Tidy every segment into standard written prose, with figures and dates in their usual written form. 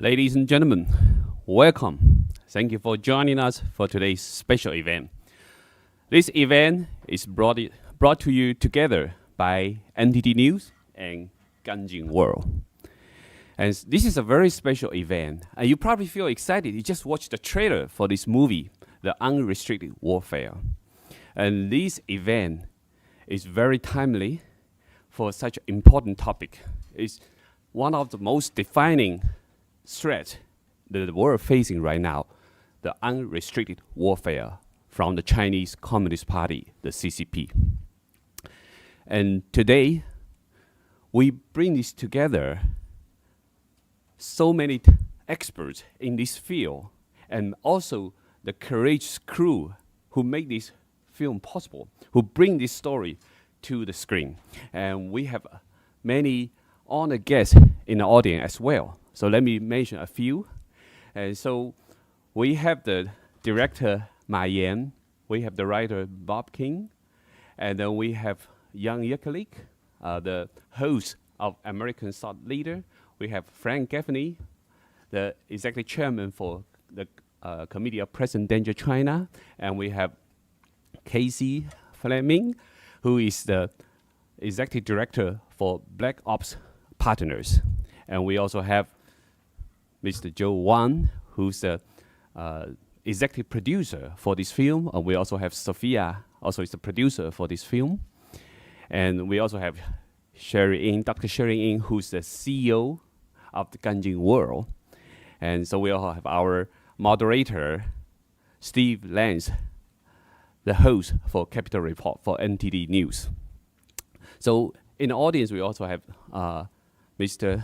Ladies and gentlemen, welcome. Thank you for joining us for today's special event. This event is brought to you together by NTD News and Ganjin World. And this is a very special event. And you probably feel excited. You just watched the trailer for this movie, The Unrestricted Warfare. And this event is very timely for such an important topic. It's one of the most defining threats that the world is facing right now, the unrestricted warfare from the Chinese Communist Party, the CCP. And today, we bring this together, so many experts in this field, and also the courageous crew who make this film possible, who bring this story to the screen. And we have many honored guests in the audience as well. So let me mention a few. And so we have the director, Ma Yan. We have the writer, Bob King. And then we have young Jekielek, the host of American Thought Leader. We have Frank Gaffney, the executive chairman for the Committee of Present Danger China. And we have Casey Fleming, who is the executive director for BlackOps Partners. And we also have Mr. Joe Wang, who's the executive producer for this film. And we also have Sophia, also is the producer for this film. And we also have Dr. Sherry Ng, who's the CEO of the Ganjin World. And so we also have our moderator, Steve Lance, the host for Capital Report for NTD News. So in the audience, we also have Mr.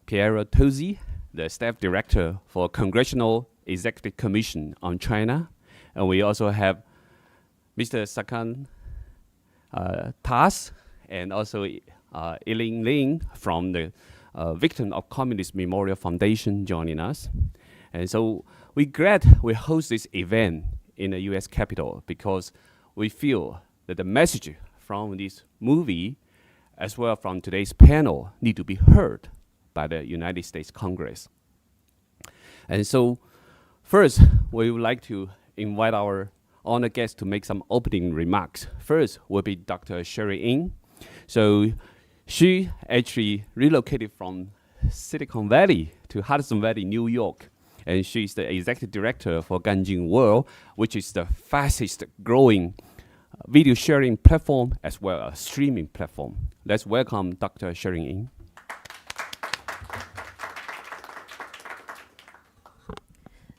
Piero Tosi, the staff director for Congressional Executive Commission on China. And we also have Mr. Sakan Tas, and also Eileen Ling from the Victim of Communist Memorial Foundation joining us. And so we're glad we host this event in the US Capitol because we feel that the message from this movie as well from today's panel need to be heard by the United States Congress. And so first, we would like to invite our honored guest to make some opening remarks. First will be Dr. Sherry Ng. So she actually relocated from Silicon Valley to Hudson Valley, New York. And she's the executive director for Ganjin World, which is the fastest growing video sharing platform as well as streaming platform. Let's welcome Dr. Sherry Ng.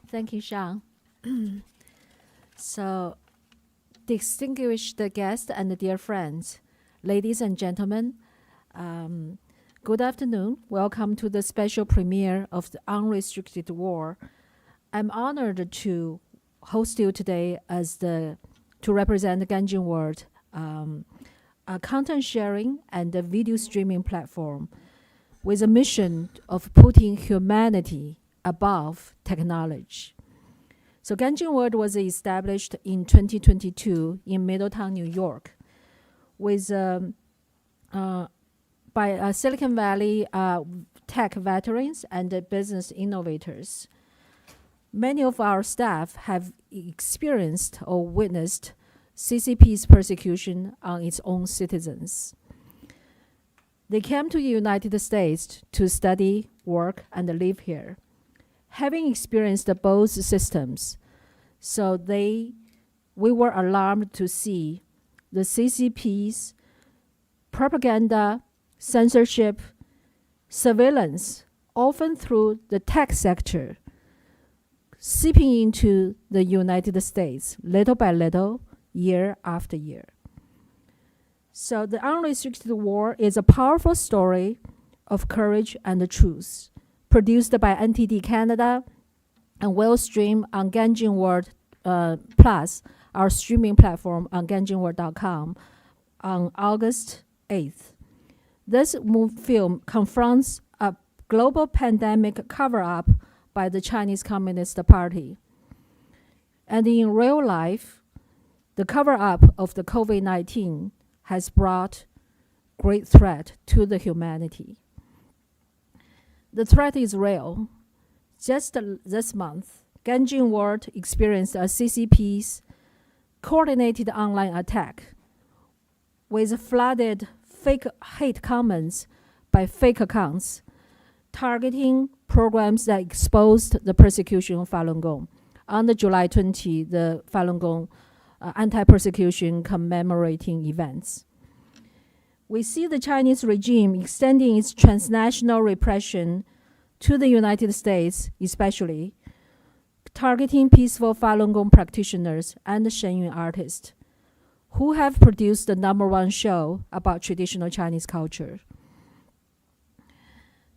Thank you, Sean. So, distinguished guests and dear friends, ladies and gentlemen, good afternoon. Welcome to the special premiere of the Unrestricted War. I'm honored to host you today to represent the Ganjin World, a content sharing and a video streaming platform with a mission of putting humanity above technology. So Ganjin World was established in 2022 in Middletown, New York, with by Silicon Valley tech veterans and business innovators. Many of our staff have experienced or witnessed CCP's persecution on its own citizens. They came to the United States to study, work, and live here. Having experienced both systems, so we were alarmed to see the CCP's propaganda, censorship, surveillance, often through the tech sector, seeping into the United States little by little, year after year. So the Unrestricted War is a powerful story of courage and truth, produced by NTD Canada and will stream on Ganjin World Plus, our streaming platform on ganjinworld.com on August 8th. This film confronts a global pandemic cover-up by the Chinese Communist Party. And in real life, the cover-up of the COVID-19 has brought great threat to the humanity. The threat is real. Just this month, Ganjin World experienced a CCP's coordinated online attack with flooded fake hate comments by fake accounts targeting programs that exposed the persecution of Falun Gong. On the July 20, the Falun Gong anti-persecution commemorating events. We see the Chinese regime extending its transnational repression to the United States, especially targeting peaceful Falun Gong practitioners and Shenyun artists who have produced the #1 show about traditional Chinese culture.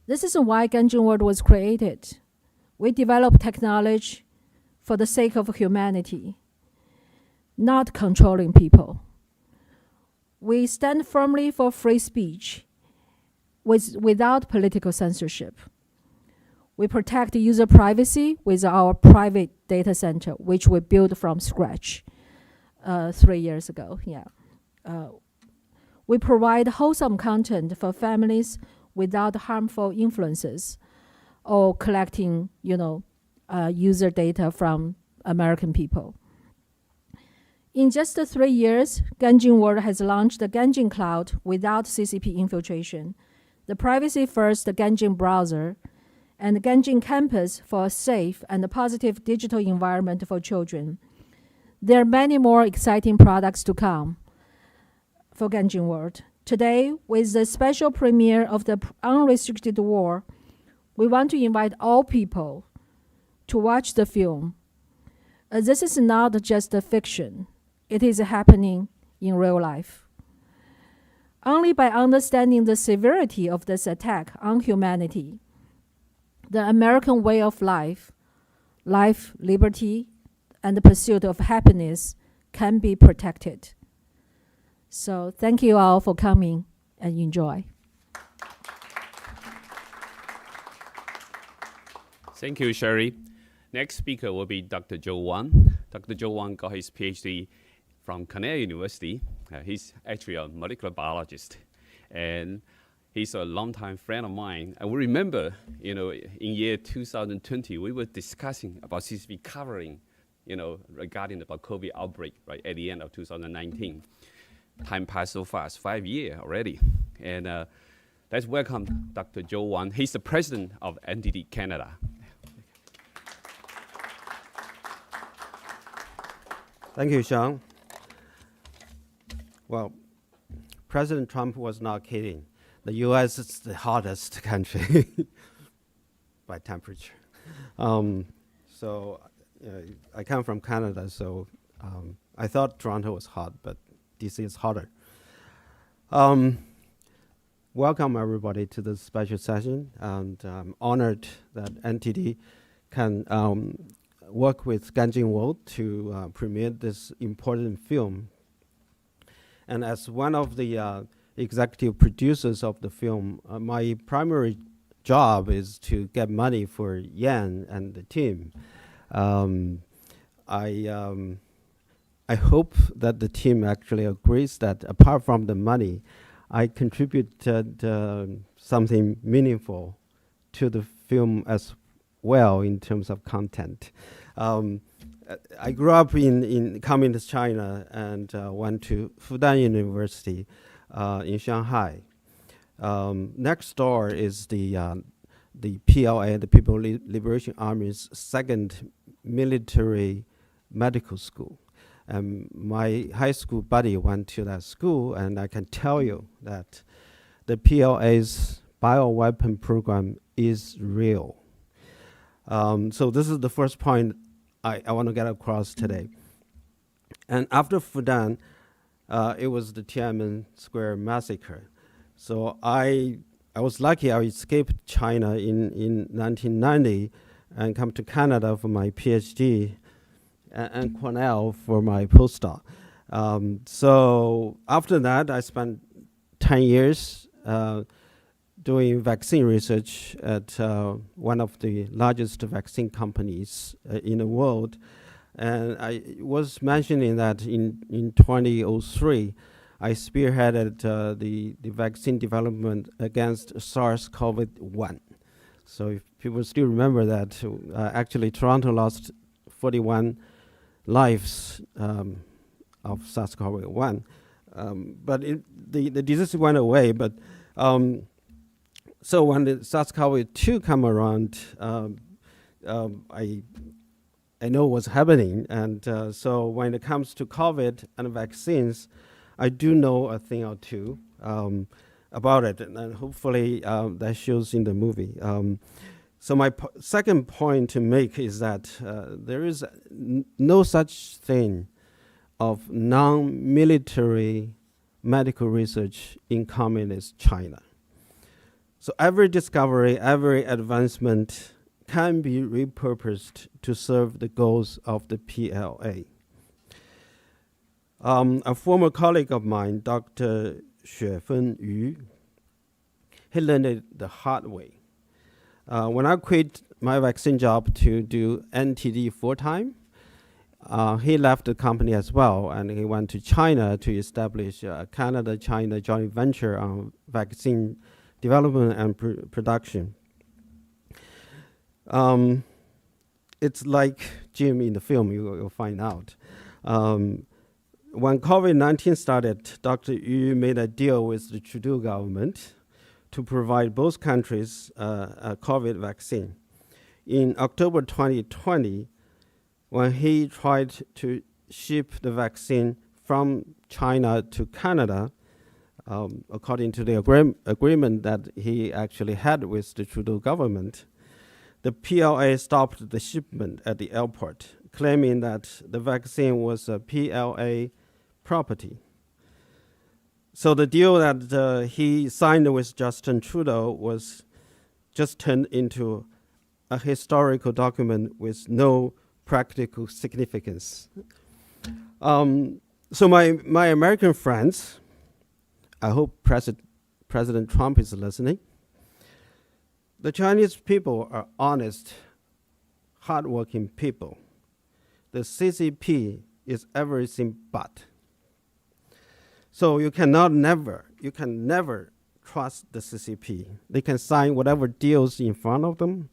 This is why Ganjin World was created. We develop technology for the sake of humanity, not controlling people. We stand firmly for free speech without political censorship. We protect user privacy with our private data center, which we built from scratch 3 years ago. We provide wholesome content for families without harmful influences or collecting, user data from American people. In just 3 years, Ganjin World has launched the Ganjin Cloud without CCP infiltration, the privacy-first Ganjin browser, and the Ganjin Campus for a safe and a positive digital environment for children. There are many more exciting products to come for Ganjin World. Today, with the special premiere of the Unrestricted War, we want to invite all people to watch the film. This is not just a fiction. It is happening in real life. Only by understanding the severity of this attack on humanity, the American way of life, liberty, and the pursuit of happiness can be protected. So thank you all for coming and enjoy. Thank you, Sherry. Next speaker will be Dr. Joe Wang. Dr. Joe Wang got his PhD from Cornell University. He's actually a molecular biologist, and he's a longtime friend of mine. I will remember, in year 2020, we were discussing about CCP covering, regarding about COVID outbreak, right, at the end of 2019. Time passed so fast, 5 years already. And let's welcome Dr. Joe Wang. He's the president of Entity Canada. Thank you, Sean. Well, President Trump was not kidding. The U.S. is the hottest country by temperature. I come from Canada, so I thought Toronto was hot, but DC is hotter. Welcome everybody to this special session, and I'm honored that NTD can work with Ganjin World to premiere this important film. And as one of the executive producers of the film, my primary job is to get money for Yan and the team. I hope that the team actually agrees that apart from the money, I contributed something meaningful to the film as well in terms of content. I grew up in communist China and went to Fudan University in Shanghai. Next door is the PLA, the People Liberation Army's second military medical school. My high school buddy went to that school, and I can tell you that the PLA's bioweapon program is real. So this is the first point I want to get across today. And after Fudan, it was the Tiananmen Square massacre. So I was lucky. I escaped China in 1990 and come to Canada for my PhD and Cornell for my postdoc. So after that, I spent 10 years doing vaccine research at one of the largest vaccine companies in the world. And I was mentioning that in 2003, I spearheaded the vaccine development against SARS-CoV-1. So if people still remember that, actually Toronto lost 41 lives of SARS-CoV-1. But the disease went away. But so when the SARS-CoV-2 come around, I know what's happening. And so when it comes to COVID and vaccines, I do know a thing or two about it. And hopefully that shows in the movie. So my second point to make is that there is no such thing of non-military medical research in communist China. So every discovery, every advancement can be repurposed to serve the goals of the PLA. A former colleague of mine, Dr. Xuefeng Yu, he learned it the hard way. When I quit my vaccine job to do NTD full-time, he left the company as well, and he went to China to establish a Canada-China joint venture on vaccine development and production. It's like Jim in the film, you'll find out. When COVID-19 started, Dr. Yu made a deal with the Trudeau government to provide both countries a COVID vaccine. In October 2020, when he tried to ship the vaccine from China to Canada, according to the agreement that he actually had with the Trudeau government, the PLA stopped the shipment at the airport, claiming that the vaccine was a PLA property. So the deal that he signed with Justin Trudeau was just turned into a historical document with no practical significance. So my American friends, I hope President Trump is listening. The Chinese people are honest, hardworking people. The CCP is everything but. So you can never trust the CCP. They can sign whatever deals in front of them,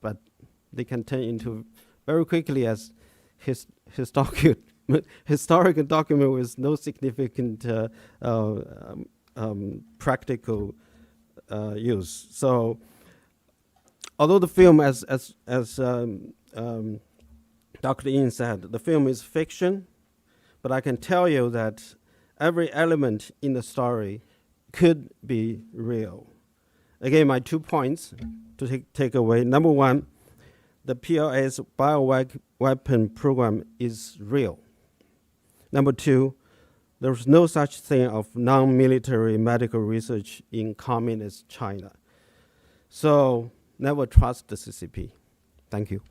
but they can turn into very quickly as historical document with no significant practical use. So, although the film, as Dr. Yin said, the film is fiction, but I can tell you that every element in the story could be real. Again, my 2 points to take away. Number one, the PLA's bioweapon program is real. Number two, there's no such thing of non-military medical research in communist China. So never trust the CCP. Thank you.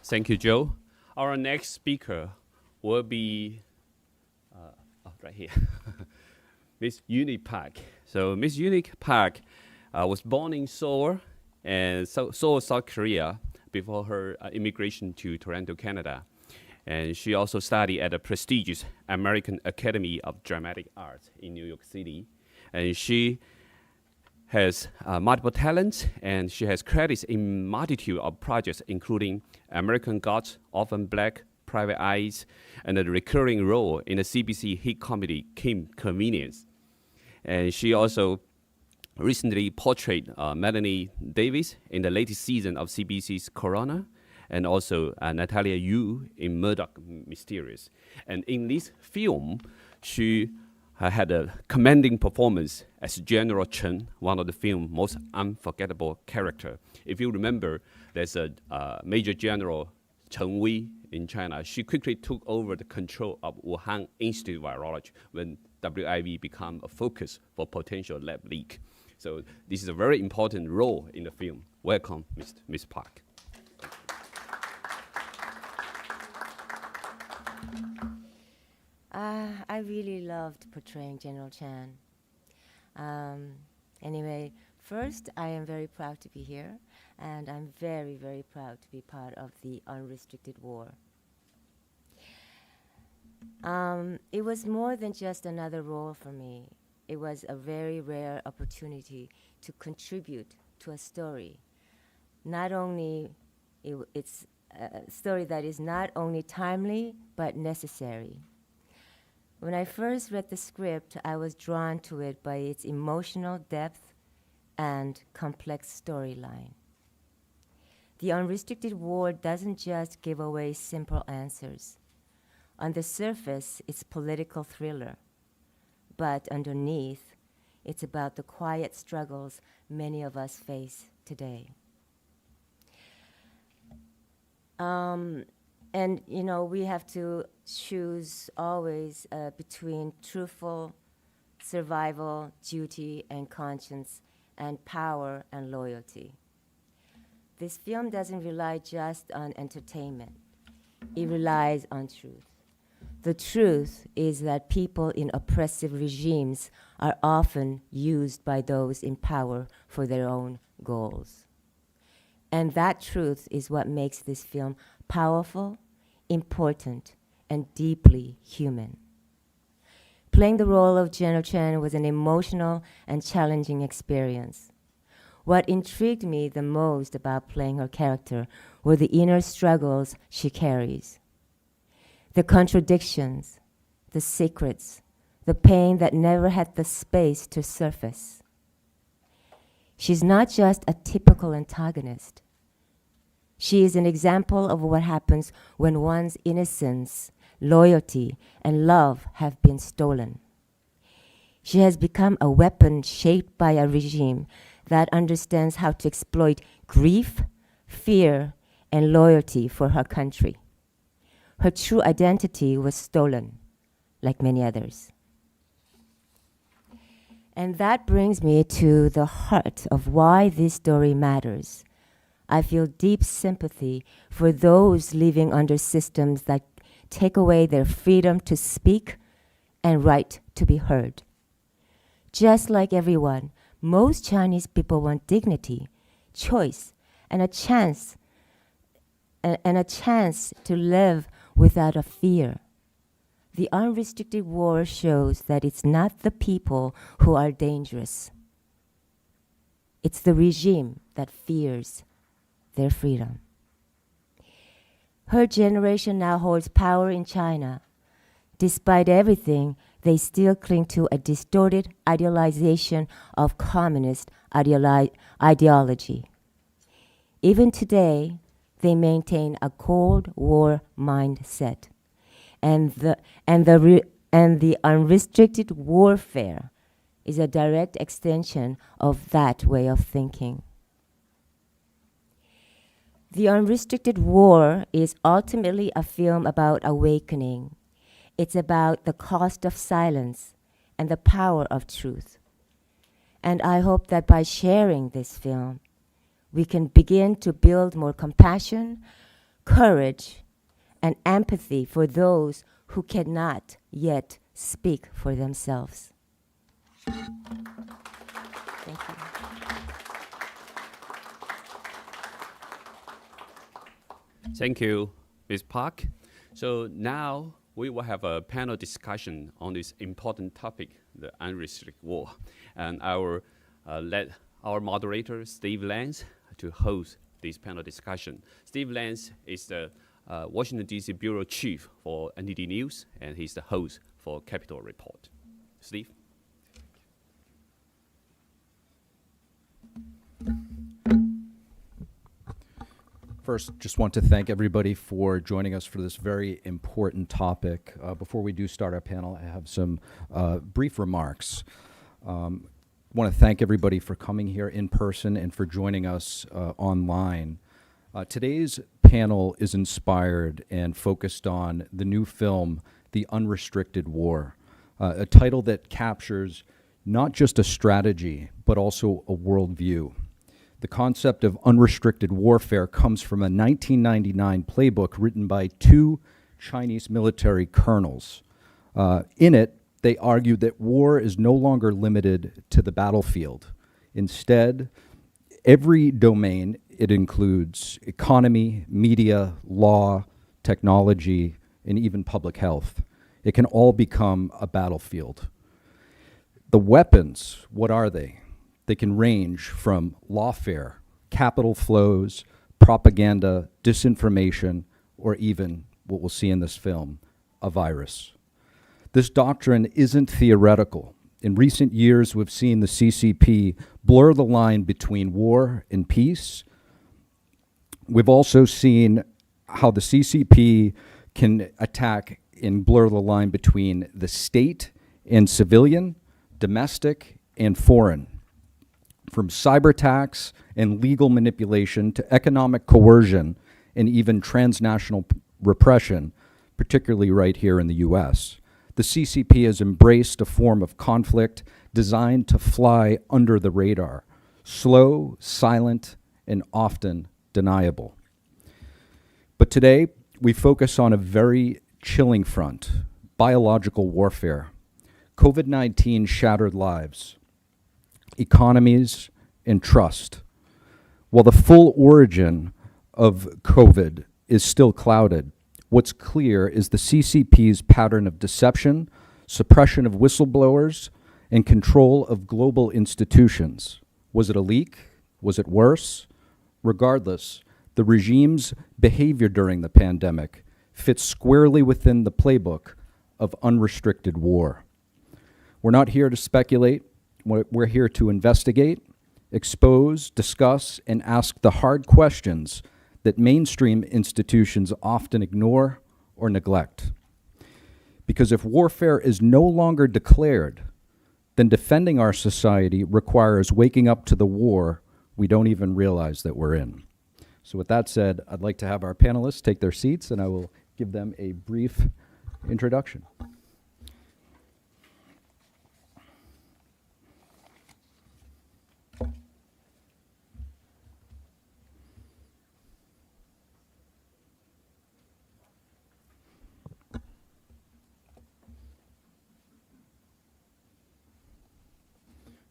Thank you, Joe. Our next speaker will be, right here, Miss Unique Park. So Miss Unique Park was born in Seoul, South Korea, before her immigration to Toronto, Canada. And she also studied at the prestigious American Academy of Dramatic Arts in New York City. And she has multiple talents, and she has credits in multitude of projects, including American Gods, Orphan Black, Private Eyes, and a recurring role in the CBC hit comedy Kim Convenience. And she also recently portrayed Melanie Davis in the latest season of CBC's Corona, and also Natalia Yu in Murdoch Mysterious. And in this film, she had a commanding performance as General Chen, one of the film's most unforgettable character. If you remember, there's a Major General Chen Wei in China. She quickly took over the control of Wuhan Institute of Virology when WIV became a focus for potential lab leak. So this is a very important role in the film. Welcome, Ms. Park. I really loved portraying General Chen. Anyway, first, I am very proud to be here, and I'm very, very proud to be part of the Unrestricted War. It was more than just another role for me. it was a very rare opportunity to contribute to a story. Not only, it's a story that is not only timely, but necessary. When I first read the script, I was drawn to it by its emotional depth and complex storyline. The Unrestricted War doesn't just give away simple answers. On the surface, it's a political thriller, but underneath, it's about the quiet struggles many of us face today. And you know, we have to choose always between truthful survival, duty and conscience, and power and loyalty. This film doesn't rely just on entertainment. It relies on truth. The truth is that people in oppressive regimes are often used by those in power for their own goals. And that truth is what makes this film powerful, important, and deeply human. Playing the role of General Chen was an emotional and challenging experience. What intrigued me the most about playing her character were the inner struggles she carries. The contradictions, the secrets, the pain that never had the space to surface. She's not just a typical antagonist. She is an example of what happens when one's innocence, loyalty, and love have been stolen. She has become a weapon shaped by a regime that understands how to exploit grief, fear, and loyalty for her country. Her true identity was stolen, like many others. And that brings me to the heart of why this story matters. I feel deep sympathy for those living under systems that take away their freedom to speak and right to be heard. Just like everyone, most Chinese people want dignity, choice, and a chance to live without a fear. The Unrestricted War shows that it's not the people who are dangerous. It's the regime that fears their freedom. Her generation now holds power in China. Despite everything, they still cling to a distorted idealization of communist ideology. Even today, they maintain a Cold War mindset. And the unrestricted warfare is a direct extension of that way of thinking. The Unrestricted War is ultimately a film about awakening. It's about the cost of silence and the power of truth. And I hope that by sharing this film, we can begin to build more compassion, courage, and empathy for those who cannot yet speak for themselves. Thank you. Thank you, Ms. Park. So now we will have a panel discussion on this important topic, the unrestricted war. And I will let our moderator, Steve Lance, to host this panel discussion. Steve Lance is the Washington, D.C. Bureau Chief for NTD News, and he's the host for Capitol Report. Steve? First, just want to thank everybody for joining us for this very important topic. Before we do start our panel, I have some brief remarks. Want to thank everybody for coming here in person and for joining us online. Today's panel is inspired and focused on the new film, The Unrestricted War, a title that captures not just a strategy, but also a worldview. The concept of unrestricted warfare comes from a 1999 playbook written by two Chinese military colonels. In it, they argued that war is no longer limited to the battlefield. Instead, every domain it includes economy, media, law, technology, and even public health. It can all become a battlefield. The weapons, what are they? They can range from lawfare, capital flows, propaganda, disinformation, or even what we'll see in this film, a virus. This doctrine isn't theoretical. In recent years, we've seen the CCP blur the line between war and peace. We've also seen how the CCP can attack and blur the line between the state and civilian, domestic and foreign. From cyber attacks and legal manipulation to economic coercion and even transnational repression, particularly right here in the US. The CCP has embraced a form of conflict designed to fly under the radar, slow, silent, and often deniable. But today, we focus on a very chilling front, biological warfare. COVID-19 shattered lives, economies, and trust. While the full origin of COVID is still clouded, what's clear is the CCP's pattern of deception, suppression of whistleblowers, and control of global institutions. Was it a leak? Was it worse? Regardless, the regime's behavior during the pandemic fits squarely within the playbook of unrestricted war. We're not here to speculate. We're here to investigate, expose, discuss, and ask the hard questions that mainstream institutions often ignore or neglect. Because if warfare is no longer declared, then defending our society requires waking up to the war we don't even realize that we're in. So with that said, I'd like to have our panelists take their seats, and I will give them a brief introduction.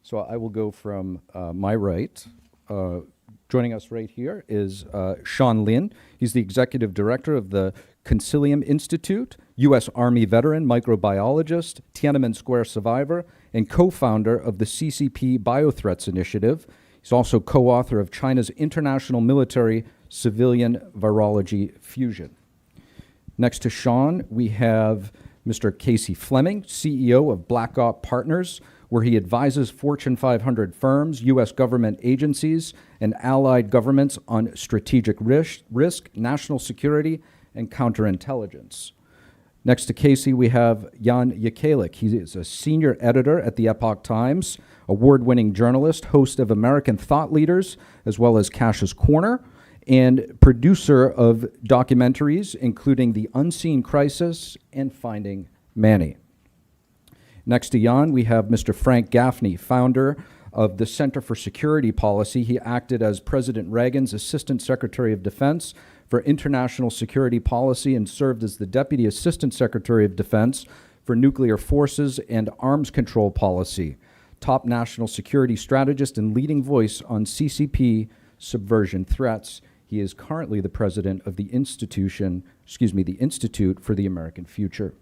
So I will go from my right. Joining us right here is Sean Lin. He's the executive director of the Consilium Institute, U.S. Army veteran, microbiologist, Tiananmen Square survivor, and co-founder of the CCP Biothreats Initiative. He's also co-author of China's International Military Civilian Virology Fusion. Next to Sean, we have Mr. Casey Fleming, CEO of BlackOps Partners, where he advises Fortune 500 firms, U.S. government agencies, and allied governments on strategic risk, national security, and counterintelligence. Next to Casey, we have Jan Jekielek. He is a senior editor at the Epoch Times, award-winning journalist, host of American Thought Leaders, as well as Cash's Corner, and producer of documentaries, including The Unseen Crisis and Finding Manny. Next to Jan, we have Mr. Frank Gaffney, founder of the Center for Security Policy. He acted as President Reagan's Assistant Secretary of Defense for International Security Policy and served as the Deputy Assistant Secretary of Defense for Nuclear Forces and Arms Control Policy, top national security strategist and leading voice on CCP subversion threats. He is currently the president of the Institute for the American Future.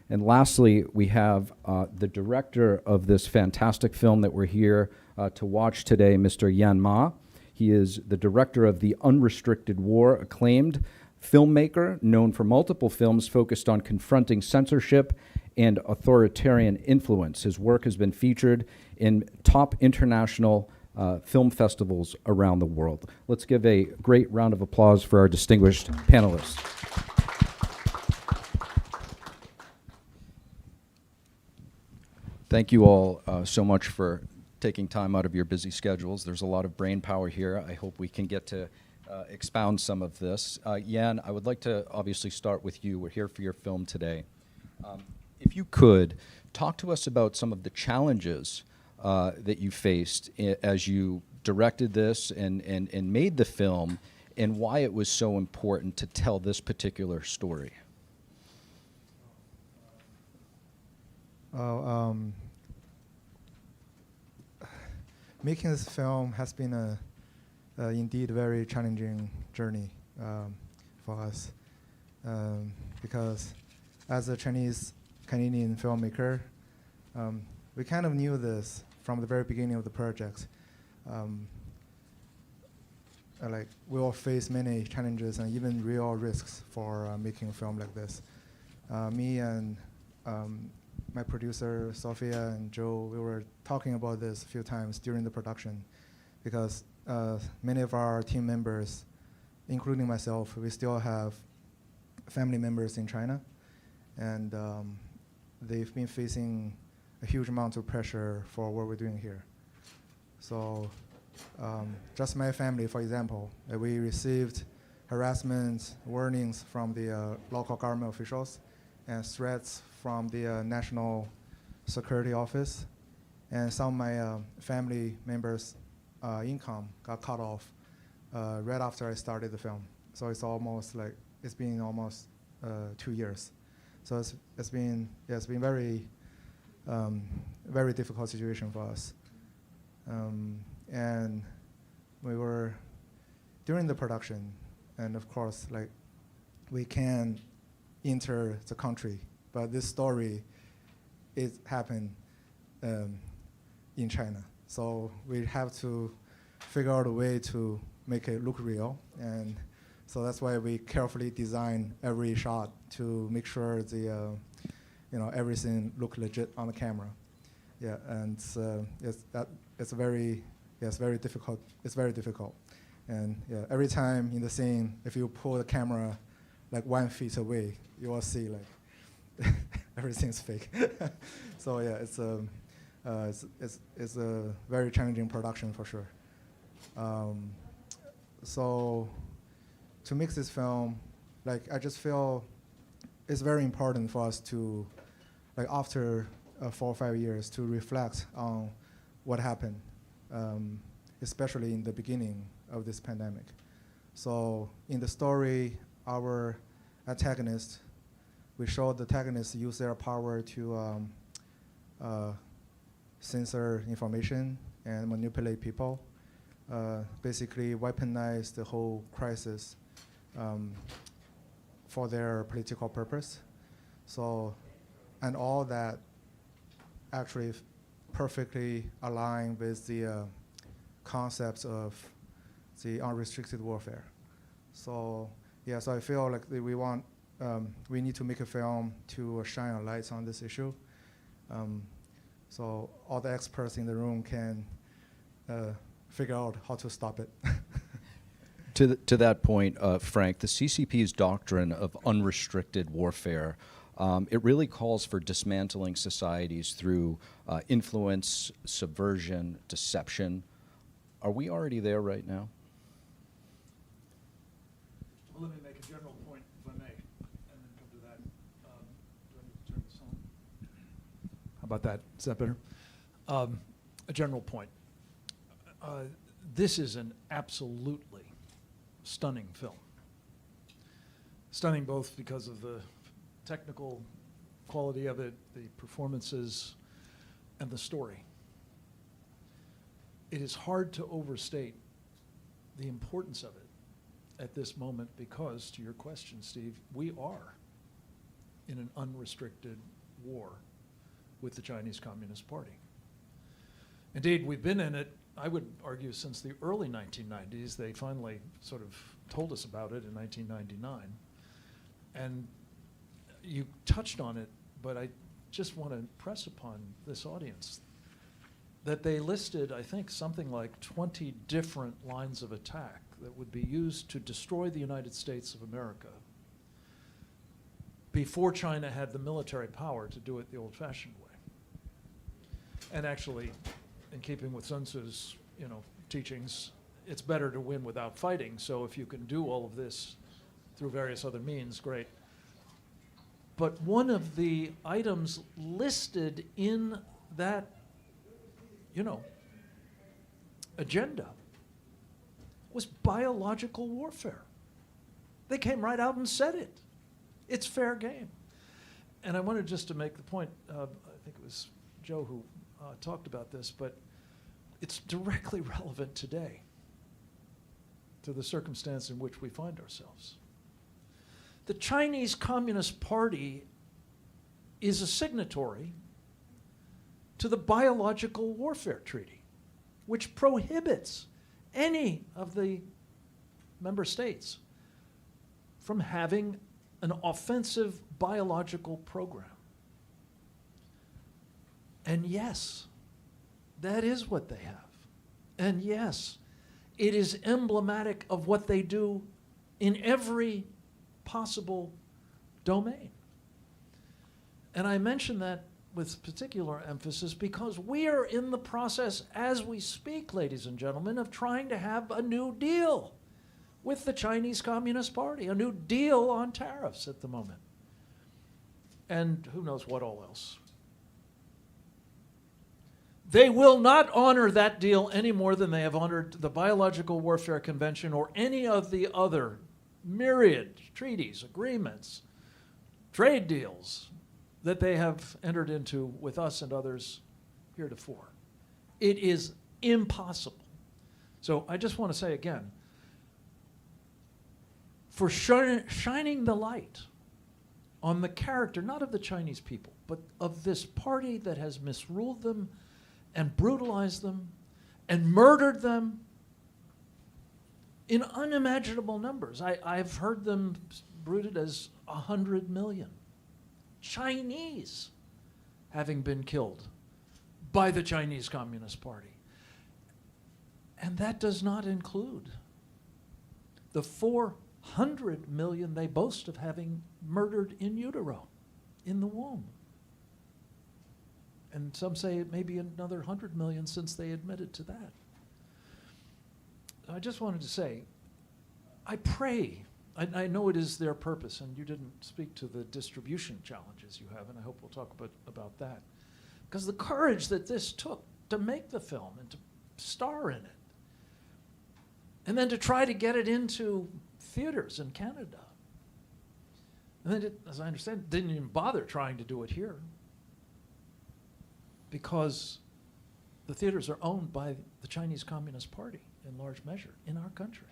And lastly, we have the director of this fantastic film that we're here to watch today, Mr. Yan Ma. He is the director of the Unrestricted War, acclaimed filmmaker known for multiple films focused on confronting censorship and authoritarian influence. His work has been featured in top international film festivals around the world. Let's give a great round of applause for our distinguished panelists. Thank you all so much for taking time out of your busy schedules. There's a lot of brain power here. I hope we can get to expound some of this. Yan, I would like to obviously start with you. We're here for your film today. If you could, talk to us about some of the challenges that you faced as you directed this and made the film, and why it was so important to tell this particular story. Making this film has been a indeed very challenging journey for us because as a Chinese Canadian filmmaker, we kind of knew this from the very beginning of the project. Like we will face many challenges and even real risks for making a film like this. Me and my producer Sophia and Joe, we were talking about this a few times during the production, because many of our team members, including myself, we still have family members in China, and they've been facing a huge amount of pressure for what we're doing here. So just my family, for example, we received harassment warnings from the local government officials and threats from the National Security Office, and some of my family members' income got cut off right after I started the film. So it's almost like, it's been almost 2 years. So it's been very, very difficult situation for us. And we were, during the production, and of course, like, we can enter the country, but this story, it happened in China. So we have to figure out a way to make it look real, and so that's why we carefully design every shot to make sure the, everything look legit on the camera. Yeah, and it's very difficult. It's very difficult, and yeah, every time in the scene, if you pull the camera like 1 feet away, you will see like everything's fake. So yeah, it's a very challenging production for sure. So to make this film, like, I just feel it's very important for us to, like, after 4 or 5 years, to reflect on what happened, especially in the beginning of this pandemic. So in the story, our antagonist, we showed the antagonists use their power to censor information and manipulate people, basically weaponize the whole crisis for their political purpose. So, and all that actually perfectly align with the concepts of the unrestricted warfare. So yeah, so I feel like we need to make a film to shine a light on this issue. So all the experts in the room can figure out how to stop it. To that point, Frank, the CCP's doctrine of unrestricted warfare, it really calls for dismantling societies through influence, subversion, deception. Are we already there right now? Well, let me make a general point, if I may, and then come to that. Do I need to turn this on? How about that? Is that better? A general point. This is an absolutely stunning film. Stunning both because of the technical quality of it, the performances, and the story. It is hard to overstate the importance of it at this moment because, to your question, Steve, we are in an unrestricted war with the Chinese Communist Party. Indeed, we've been in it, I would argue, since the early 1990s. They finally sort of told us about it in 1999. And you touched on it, but I just want to impress upon this audience that they listed, I think, something like 20 different lines of attack that would be used to destroy the United States of America before China had the military power to do it the old-fashioned way. And actually, in keeping with Sun Tzu's, teachings, it's better to win without fighting. So if you can do all of this through various other means, great. But one of the items listed in that, agenda was biological warfare. They came right out and said it. It's fair game. And I wanted just to make the point, I think it was Joe who talked about this, but it's directly relevant today to the circumstance in which we find ourselves. The Chinese Communist Party is a signatory to the Biological Warfare Treaty, which prohibits any of the member states from having an offensive biological program. And yes, that is what they have. And yes, it is emblematic of what they do in every possible domain. And I mention that with particular emphasis because we are in the process, as we speak, ladies and gentlemen, of trying to have a new deal with the Chinese Communist Party, a new deal on tariffs at the moment. And who knows what all else. They will not honor that deal any more than they have honored the Biological Warfare Convention or any of the other myriad treaties, agreements, trade deals that they have entered into with us and others heretofore. It is impossible. So I just want to say again, for shining the light on the character, not of the Chinese people, but of this party that has misruled them and brutalized them and murdered them in unimaginable numbers. I've heard them bruited as 100 million Chinese having been killed by the Chinese Communist Party. And that does not include the 400 million they boast of having murdered in utero, in the womb. And some say it may be another 100 million since they admitted to that. I just wanted to say, I pray, I know it is their purpose, and you didn't speak to the distribution challenges you have, and I hope we'll talk about that. Because the courage that this took to make the film and to star in it, and then to try to get it into theaters in Canada. And then, as I understand, didn't even bother trying to do it here because the theaters are owned by the Chinese Communist Party in large measure in our country.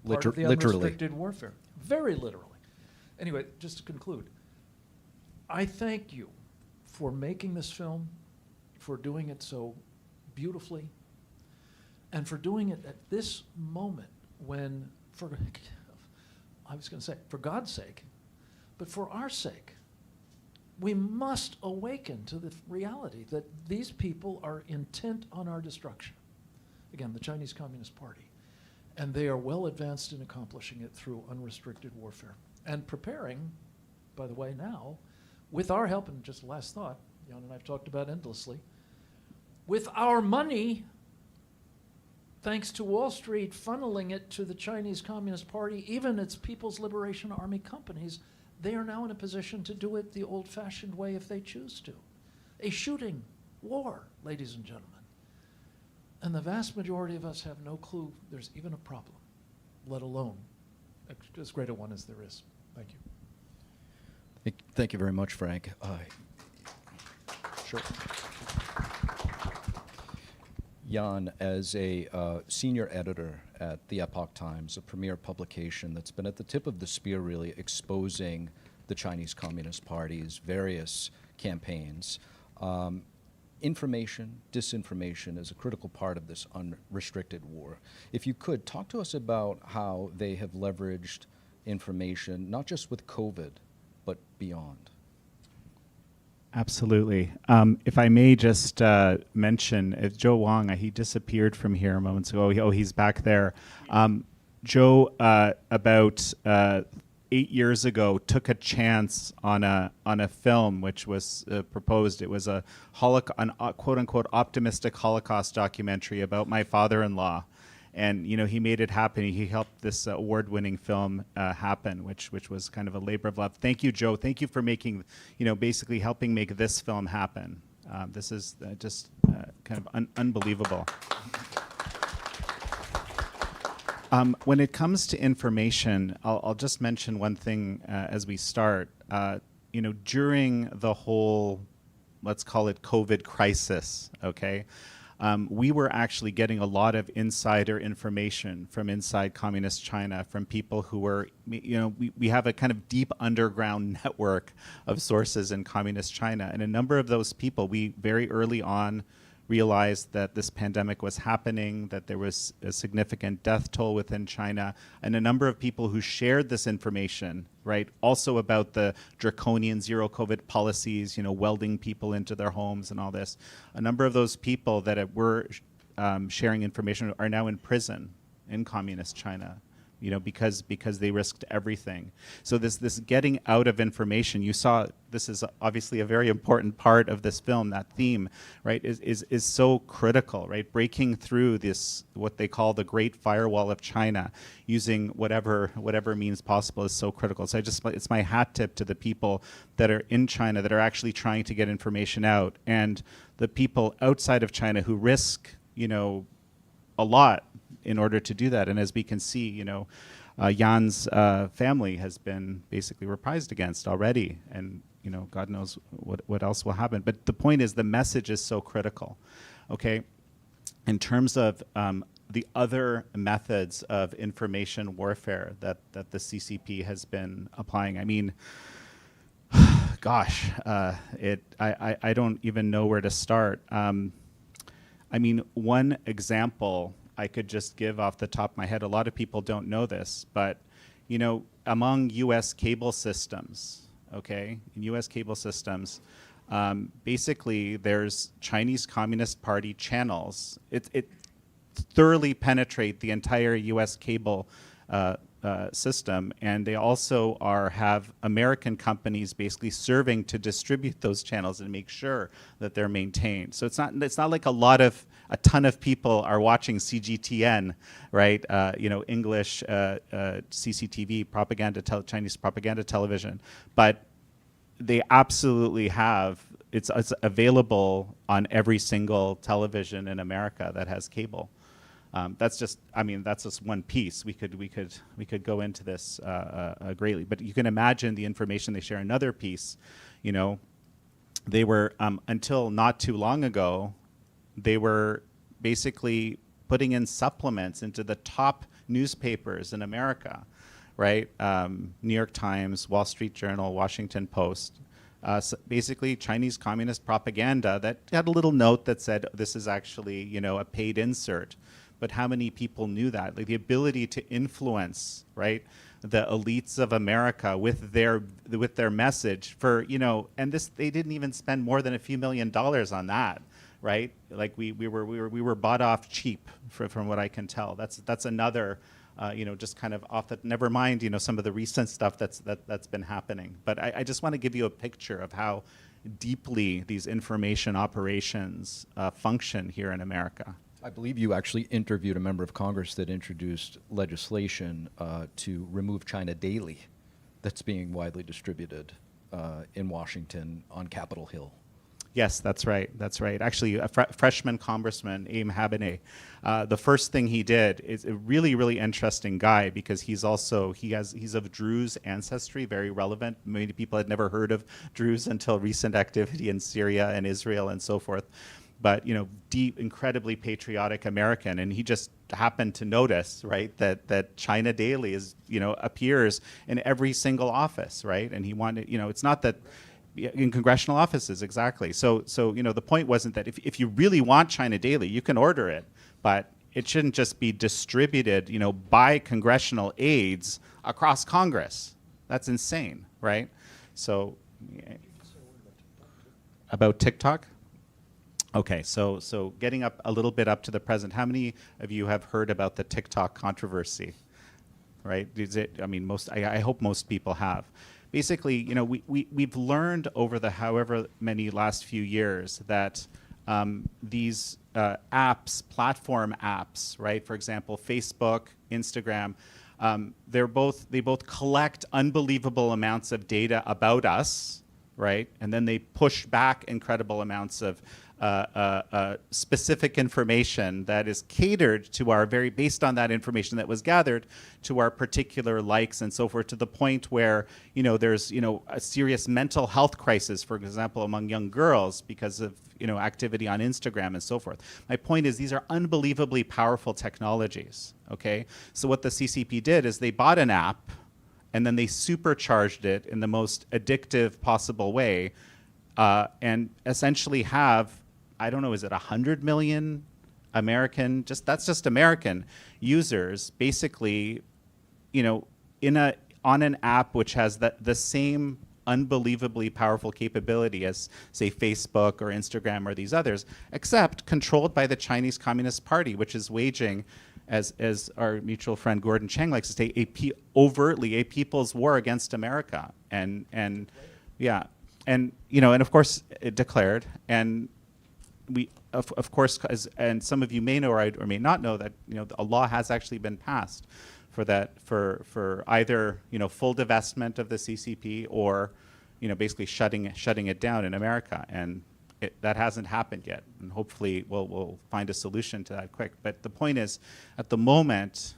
Part of the unrestricted warfare. Very literally. Anyway, just to conclude, I thank you for making this film, for doing it so beautifully, and for doing it at this moment when, I was going to say, for God's sake, but for our sake, we must awaken to the reality that these people are intent on our destruction. Again, the Chinese Communist Party. And they are well advanced in accomplishing it through unrestricted warfare. And preparing, by the way, now, with our help, and just last thought, Jan and I have talked about endlessly, with our money, thanks to Wall Street funneling it to the Chinese Communist Party, even its People's Liberation Army companies, they are now in a position to do it the old-fashioned way if they choose to. A shooting war, ladies and gentlemen. And the vast majority of us have no clue there's even a problem, let alone as great a one as there is. Thank you. Thank you very much, Frank. Sure. Jan, as a senior editor at the Epoch Times, a premier publication that's been at the tip of the spear, really exposing the Chinese Communist Party's various campaigns, information, disinformation is a critical part of this unrestricted war. If you could, talk to us about how they have leveraged information, not just with COVID, but beyond. Absolutely. If I may just mention, Joe Wong, he disappeared from here moments ago. He's back there. Joe, about 8 years ago, took a chance on a film which was proposed. It was a quote-unquote optimistic Holocaust documentary about my father-in-law. And he made it happen. He helped this award-winning film happen, which was kind of a labor of love. Thank you, Joe. Thank you for making, basically helping make this film happen. This is just kind of unbelievable. When it comes to information, I'll just mention one thing as we start. During the whole, let's call it COVID crisis, okay? we were actually getting a lot of insider information from inside communist China, from people who were, we have a kind of deep underground network of sources in communist China. And a number of those people, we very early on realized that this pandemic was happening, that there was a significant death toll within China, and a number of people who shared this information, right, also about the draconian zero COVID policies, welding people into their homes and all this. A number of those people that were sharing information are now in prison in communist China, because they risked everything. So this getting out of information, you saw, this is obviously a very important part of this film, that theme, right, is so critical, right? Breaking through this, what they call the Great Firewall of China, using whatever means possible is so critical. So it's my hat tip to the people that are in China that are actually trying to get information out, and the people outside of China who risk, a lot in order to do that. And as we can see, Yan's family has been basically reprised against already, and God knows what else will happen. But the point is, the message is so critical. Okay, in terms of the other methods of information warfare that the CCP has been applying, I mean, gosh, I don't even know where to start. I mean, one example I could just give off the top of my head, a lot of people don't know this, but among US cable systems, okay, in US cable systems, basically there's Chinese Communist Party channels. It thoroughly penetrate the entire US cable system, and they also have American companies basically serving to distribute those channels and make sure that they're maintained. So it's not like a ton of people are watching CGTN, right? English CCTV propaganda, Chinese propaganda television, but they absolutely have. It's available on every single television in America that has cable. That's just one piece. We could go into this greatly, but you can imagine the information they share. Another piece, they were until not too long ago, they were basically putting in supplements into the top newspapers in America, right? New York Times, Wall Street Journal, Washington Post. So basically Chinese communist propaganda that had a little note that said this is actually, a paid insert. But how many people knew that? Like the ability to influence, right, the elites of America with their message for, and they didn't even spend more than a few $1 million on that, right? Like we were bought off cheap, from what I can tell. That's another, just kind of off the. Never mind, some of the recent stuff that's been happening. But I just want to give you a picture of how deeply these information operations function here in America. I believe you actually interviewed a member of Congress that introduced legislation to remove China Daily that's being widely distributed in Washington on Capitol Hill. Yes, that's right. That's right. Actually, a freshman congressman, Aim Habaneh, the first thing he did is a really, really interesting guy because he's of Druze ancestry, very relevant. Many people had never heard of Druze until recent activity in Syria and Israel and so forth. But deep, incredibly patriotic American, and he just happened to notice, right, that China Daily appears in every single office, right, and he wanted, it's not that in congressional offices, exactly. So the point wasn't that if you really want China Daily, you can order it, but it shouldn't just be distributed, by congressional aides across Congress. That's insane, right? So about TikTok. Okay, so getting up a little bit up to the present, how many of you have heard about the TikTok controversy? Right? I hope most people have. Basically, we've learned over the however many last few years that these apps, platform apps, right? For example, Facebook, Instagram, they both collect unbelievable amounts of data about us, right? And then they push back incredible amounts of specific information that is catered to our based on that information that was gathered to our particular likes and so forth, to the point where, there's, a serious mental health crisis, for example, among young girls because of, activity on Instagram and so forth. My point is, these are unbelievably powerful technologies, okay? So what the CCP did is they bought an app and then they supercharged it in the most addictive possible way, and essentially have, I don't know, is it 100 million American, that's just American users, basically, on an app which has the same unbelievably powerful capability as, say, Facebook or Instagram or these others, except controlled by the Chinese Communist Party, which is waging, as our mutual friend Gordon Chang likes to say, overtly a people's war against America. And of course it declared, and we, of course, and some of you may know or may not know that, a law has actually been passed for that, for either, full divestment of the CCP or, basically shutting it down in America. And that hasn't happened yet. And hopefully we'll find a solution to that quick. But the point is, at the moment,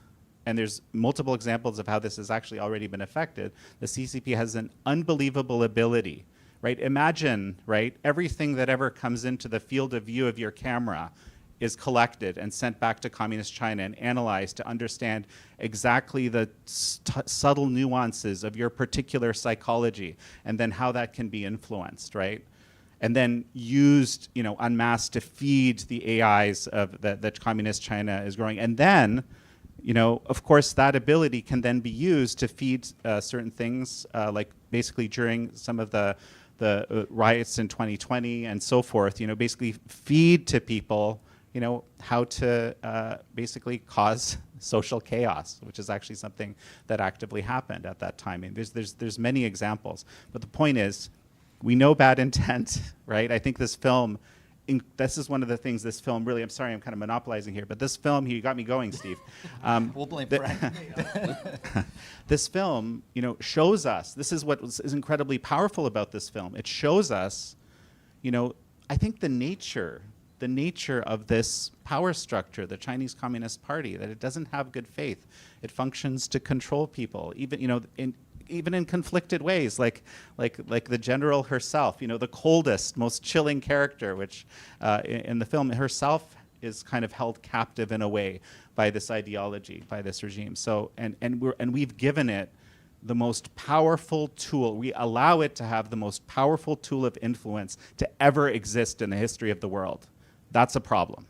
and there's multiple examples of how this has actually already been affected, the CCP has an unbelievable ability, right? Imagine, right, everything that ever comes into the field of view of your camera is collected and sent back to Communist China and analyzed to understand exactly the subtle nuances of your particular psychology, and then how that can be influenced, right? And then used, en masse to feed the AIs of that Communist China is growing. And then, of course, that ability can then be used to feed certain things, like basically during some of the riots in 2020 and so forth, basically feed to people, how to basically cause social chaos, which is actually something that actively happened at that time. And there's many examples. But the point is, we know bad intent, right? I think this film, this is one of the things this film really, I'm sorry, I'm kind of monopolizing here, but this film, you got me going, Steve. We'll blame Frank. This film, shows us, this is what is incredibly powerful about this film. It shows us, I think the nature of this power structure, the Chinese Communist Party, that it doesn't have good faith. It functions to control people, even in conflicted ways, like the general herself, the coldest, most chilling character, which in the film herself is kind of held captive in a way by this ideology, by this regime. So, and we've given it the most powerful tool. We allow it to have the most powerful tool of influence to ever exist in the history of the world. That's a problem.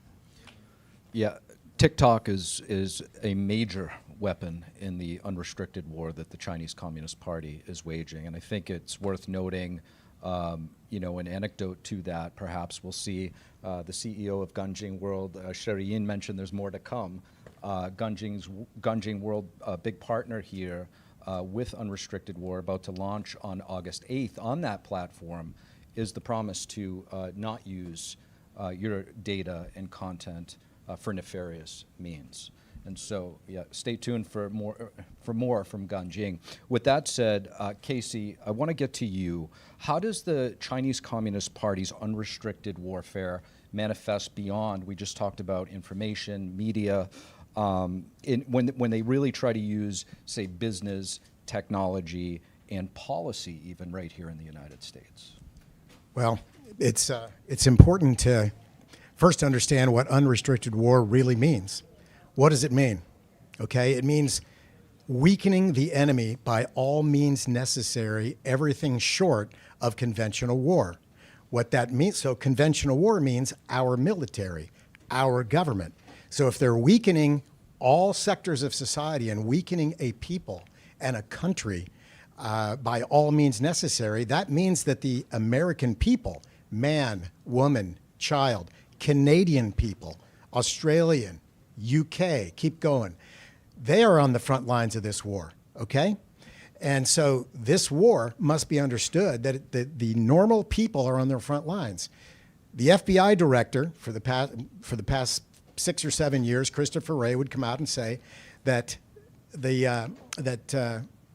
Yeah, TikTok is a major weapon in the unrestricted war that the Chinese Communist Party is waging. And I think it's worth noting, an anecdote to that. Perhaps we'll see the CEO of Ganjing World, Sherry Yin, mentioned there's more to come. Ganjing World, a big partner here with Unrestricted War, about to launch on August 8th on that platform, is the promise to not use your data and content for nefarious means. And so, yeah, stay tuned for more from Ganjing. With that said, Casey, I want to get to you. How does the Chinese Communist Party's unrestricted warfare manifest beyond, we just talked about information, media, when they really try to use, say, business, technology, and policy even right here in the United States? Well, it's important to first understand what unrestricted war really means. What does it mean? Okay, it means weakening the enemy by all means necessary, everything short of conventional war. What that means, so conventional war means our military, our government. So if they're weakening all sectors of society and weakening a people and a country by all means necessary, that means that the American people, man, woman, child, Canadian people, Australian, UK, keep going, they are on the front lines of this war, okay? And so this war must be understood that the normal people are on their front lines. The FBI director for the past 6 or 7 years, Christopher Wray, would come out and say that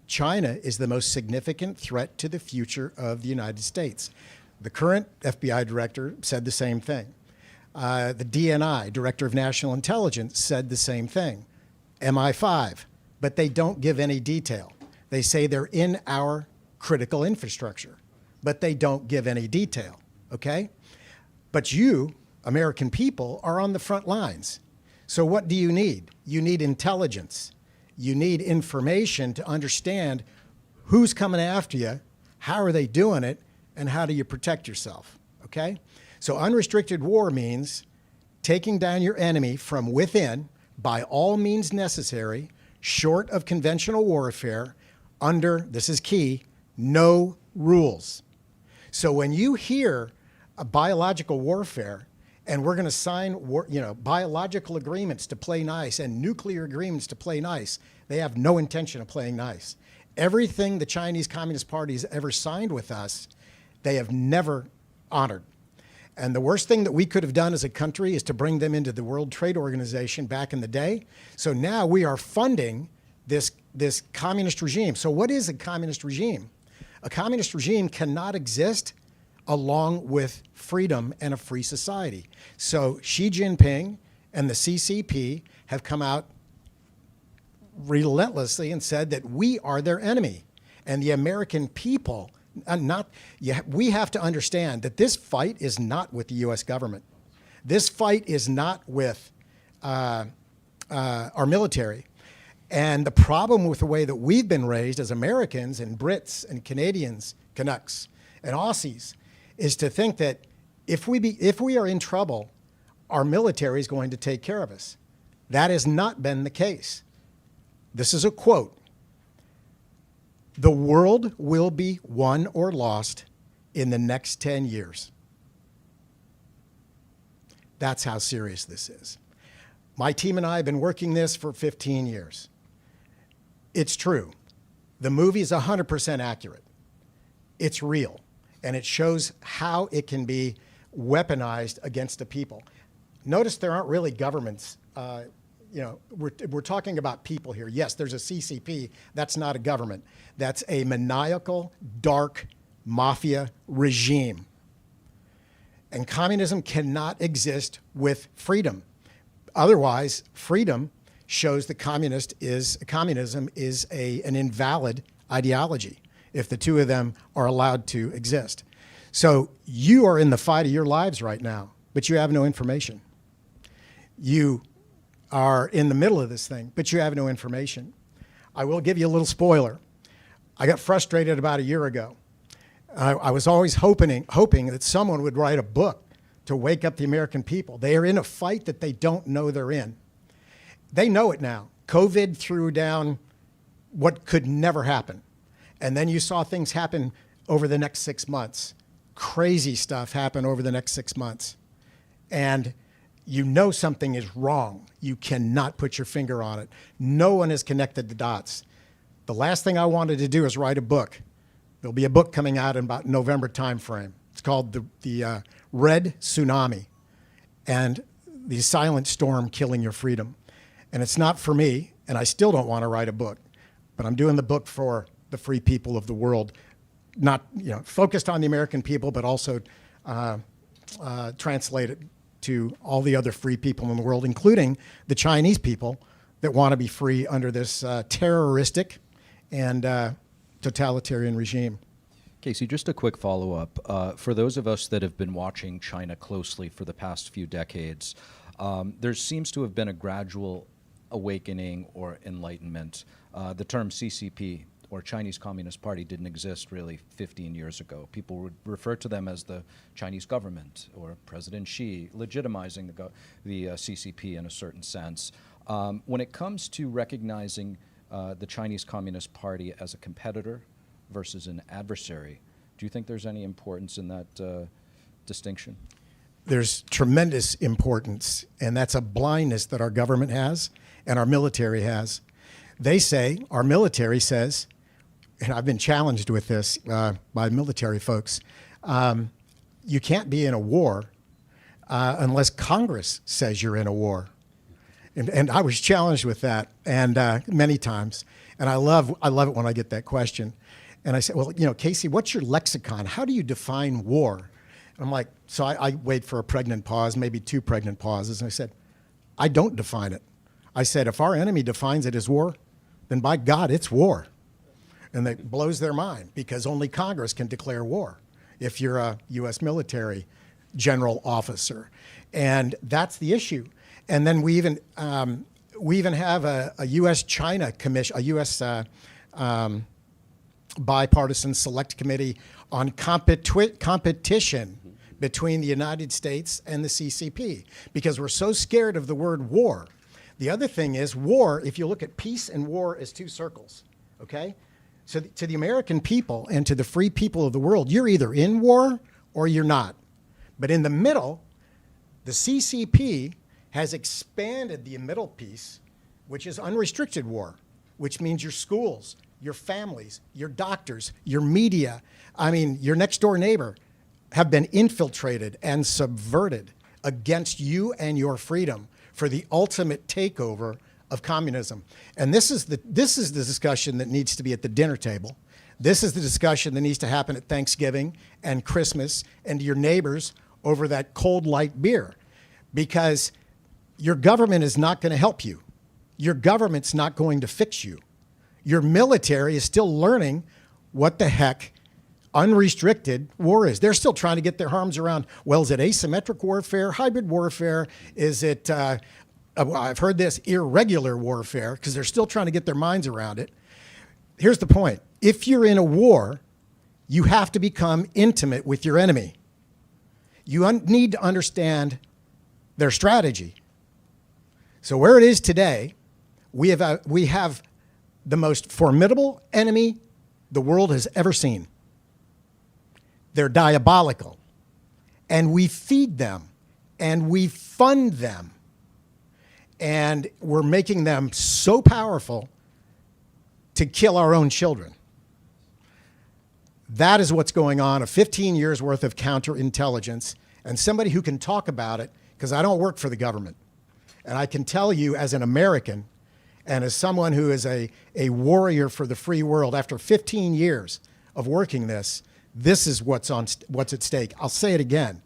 China is the most significant threat to the future of the United States. The current FBI director said the same thing. The DNI, Director of National Intelligence, said the same thing. MI5, but they don't give any detail. They say they're in our critical infrastructure, but they don't give any detail, okay? But you, American people, are on the front lines. So what do you need? You need intelligence. You need information to understand who's coming after you, how are they doing it, and how do you protect yourself, okay? So unrestricted war means taking down your enemy from within by all means necessary, short of conventional warfare, under, this is key, no rules. So when you hear a biological warfare, and we're going to sign biological agreements to play nice and nuclear agreements to play nice, they have no intention of playing nice. Everything the Chinese Communist Party has ever signed with us, they have never honored. And the worst thing that we could have done as a country is to bring them into the World Trade Organization back in the day. So now we are funding this communist regime. So what is a communist regime? A communist regime cannot exist along with freedom and a free society. So Xi Jinping and the CCP have come out relentlessly and said that we are their enemy. And the American people, we have to understand that this fight is not with the US government. This fight is not with our military. And the problem with the way that we've been raised as Americans and Brits and Canadians, Canucks and Aussies, is to think that if we are in trouble, our military is going to take care of us. That has not been the case. This is a quote. The world will be won or lost in the next 10 years. That's how serious this is. My team and I have been working this for 15 years. It's true. The movie is 100% accurate. It's real. And it shows how it can be weaponized against the people. Notice there aren't really governments. We're talking about people here. Yes, there's a CCP. That's not a government. That's a maniacal, dark mafia regime. And communism cannot exist with freedom. Otherwise, freedom shows that communism is an invalid ideology if the two of them are allowed to exist. So you are in the fight of your lives right now, but you have no information. You are in the middle of this thing, but you have no information. I will give you a little spoiler. I got frustrated about a year ago. I was always hoping that someone would write a book to wake up the American people. They are in a fight that they don't know they're in. They know it now. COVID threw down what could never happen. And then you saw things happen over the next 6 months. Crazy stuff happen over the next 6 months. And you know something is wrong. You cannot put your finger on it. No one has connected the dots. The last thing I wanted to do is write a book. There'll be a book coming out in about November timeframe. It's called the Red Tsunami and the Silent Storm Killing Your Freedom. And it's not for me, and I still don't want to write a book, but I'm doing the book for the free people of the world, not focused on the American people, but also translated to all the other free people in the world, including the Chinese people that want to be free under this terroristic and totalitarian regime. Casey, just a quick follow-up. For those of us that have been watching China closely for the past few decades, there seems to have been a gradual awakening or enlightenment. The term CCP, or Chinese Communist Party, didn't exist really 15 years ago. People would refer to them as the Chinese government or President Xi, legitimizing the CCP in a certain sense. When it comes to recognizing the Chinese Communist Party as a competitor versus an adversary, do you think there's any importance in that distinction? There's tremendous importance, and that's a blindness that our government has and our military has. They say, our military says, and I've been challenged with this by military folks, you can't be in a war unless Congress says you're in a war. And I was challenged with that and many times. And I love it when I get that question. And I said, well, you know, Casey, what's your lexicon? How do you define war? And I'm like, so I wait for a pregnant pause, maybe 2 pregnant pauses. And I said, I don't define it. I said, if our enemy defines it as war, then by God, it's war. And that blows their mind because only Congress can declare war if you're a U.S. military general officer. And that's the issue. And then we even have a U.S.-China commission, a U.S. Bipartisan select committee on competition between the United States and the CCP because we're so scared of the word war. The other thing is war, if you look at peace and war as 2 circles, okay? So to the American people and to the free people of the world, you're either in war or you're not. But in the middle, the CCP has expanded the middle piece, which is unrestricted war, which means your schools, your families, your doctors, your media, I mean, your next door neighbor have been infiltrated and subverted against you and your freedom for the ultimate takeover of communism. And this is the discussion that needs to be at the dinner table. This is the discussion that needs to happen at Thanksgiving and Christmas and to your neighbors over that cold light beer, because your government is not going to help you. Your government's not going to fix you. Your military is still learning what the heck unrestricted war is. They're still trying to get their arms around, well, is it asymmetric warfare, hybrid warfare? Is it, I've heard this, irregular warfare, because they're still trying to get their minds around it. Here's the point. If you're in a war, you have to become intimate with your enemy. You need to understand their strategy. So where it is today, we have the most formidable enemy the world has ever seen. They're diabolical. And we feed them, and we fund them. And we're making them so powerful to kill our own children. That is what's going on, a 15 years worth of counterintelligence, and somebody who can talk about it, because I don't work for the government. And I can tell you as an American, and as someone who is a warrior for the free world, after 15 years of working this is what's at stake. I'll say it again.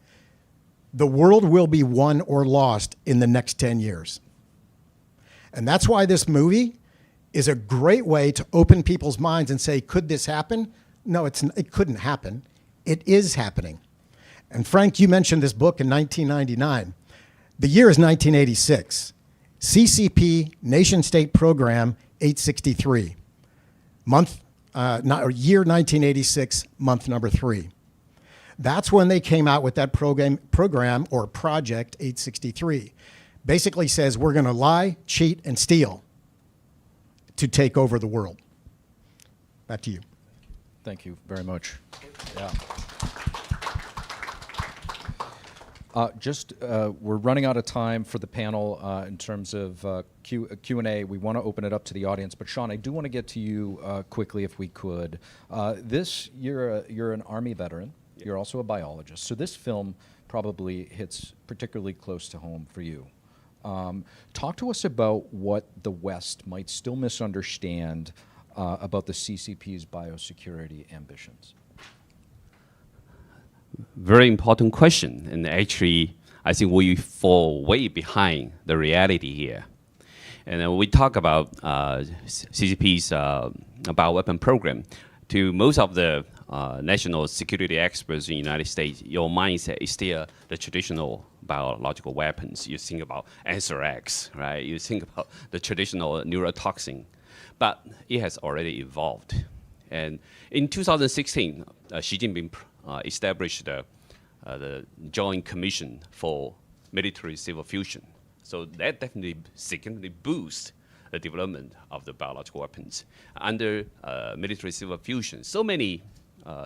The world will be won or lost in the next 10 years. And that's why this movie is a great way to open people's minds and say, could this happen? No, it couldn't happen. It is happening. And Frank, you mentioned this book in 1999. The year is 1986. CCP Nation State Program 863. Year 1986, month number 3. That's when they came out with that program or Project 863. Basically says we're going to lie, cheat, and steal to take over the world. Back to you. Thank you very much. Yeah. We're running out of time for the panel in terms of Q&A. We want to open it up to the audience, but Sean, I do want to get to you quickly if we could. You're an Army veteran. Yeah. You're also a biologist. So this film probably hits particularly close to home for you. Talk to us about what the West might still misunderstand about the CCP's biosecurity ambitions. Very important question, and actually, I think we fall way behind the reality here. And we talk about CCP's bioweapon program. To most of the national security experts in the United States, your mindset is still the traditional biological weapons. You think about anthrax, right? You think about the traditional neurotoxin, but it has already evolved. And in 2016, Xi Jinping established the Joint Commission for Military-Civil Fusion. So that definitely significantly boosts the development of the biological weapons. Under military-civil fusion, so many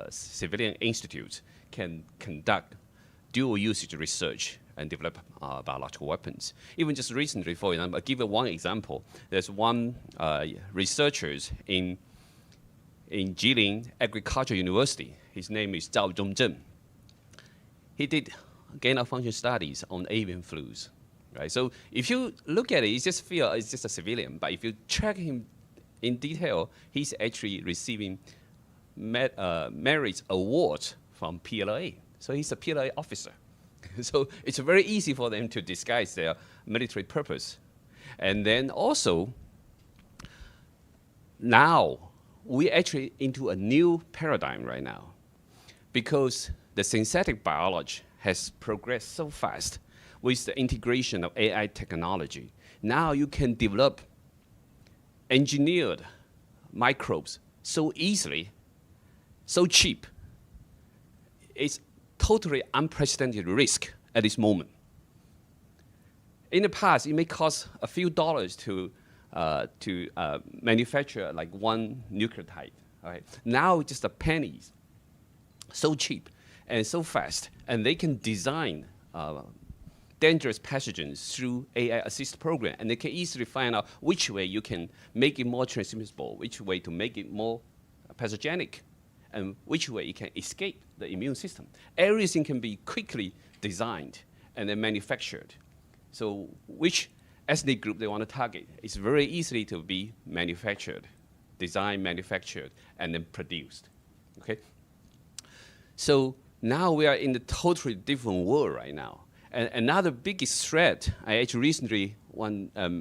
civilian institutes can conduct dual usage research and develop biological weapons. Even just recently, for example, I'll give you one example. There's one researchers in Jilin Agricultural University. His name is Zhao Zhongzhen. He did gain-of-function studies on avian flus. Right? So if you look at it, you just feel it's just a civilian. But if you track him in detail, he's actually receiving merits awards from PLA. So he's a PLA officer. So it's very easy for them to disguise their military purpose. And then also, now we're actually into a new paradigm right now, because the synthetic biology has progressed so fast with the integration of AI technology. Now you can develop engineered microbes so easily, so cheap. It's totally unprecedented risk at this moment. In the past, it may cost a few dollars to manufacture like one nucleotide. All right? Now it's just a pennies, so cheap and so fast, and they can design dangerous pathogens through AI-assisted program, and they can easily find out which way you can make it more transmissible, which way to make it more pathogenic, and which way it can escape the immune system. Everything can be quickly designed and then manufactured. So which ethnic group they want to target, it's very easily to be manufactured, designed, manufactured, and then produced, okay? So now we are in a totally different world right now. And another biggest threat, I actually recently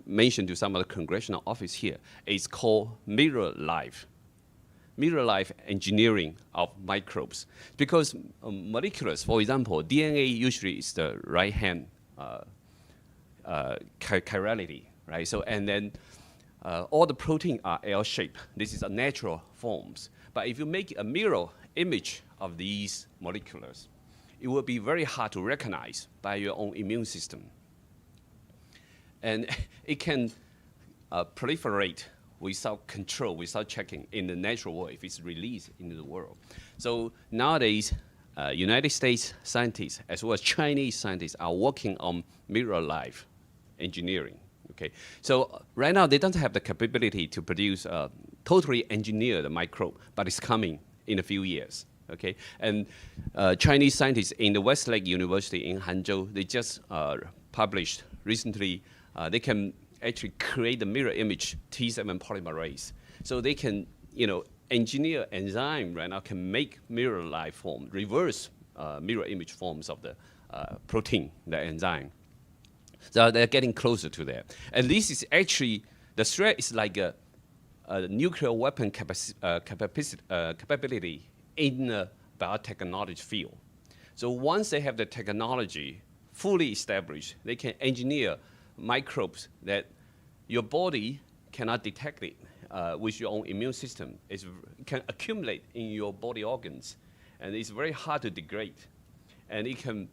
mentioned to some of the congressional office here, is called mirror life engineering of microbes. Because molecules, for example, DNA usually is the right-hand chirality, right? So, and then all the protein are L-shaped. This is a natural forms. But if you make a mirror image of these molecules, it will be very hard to recognize by your own immune system. And it can proliferate without control, without checking in the natural world if it's released into the world. So nowadays, United States scientists as well as Chinese scientists are working on mirror life engineering. Okay, so right now they don't have the capability to produce a totally engineered microbe, but it's coming in a few years. Okay, and Chinese scientists in the Westlake University in Hangzhou, they just published recently, they can actually create the mirror image T7 polymerase. So they can, engineer enzyme right now can make mirror like form, reverse mirror image forms of the protein, the enzyme. So they're getting closer to that. And this is actually, the threat is like a nuclear weapon capability in the biotechnology field. So once they have the technology fully established, they can engineer microbes that your body cannot detect it with your own immune system. It can accumulate in your body organs, and it's very hard to degrade. And it can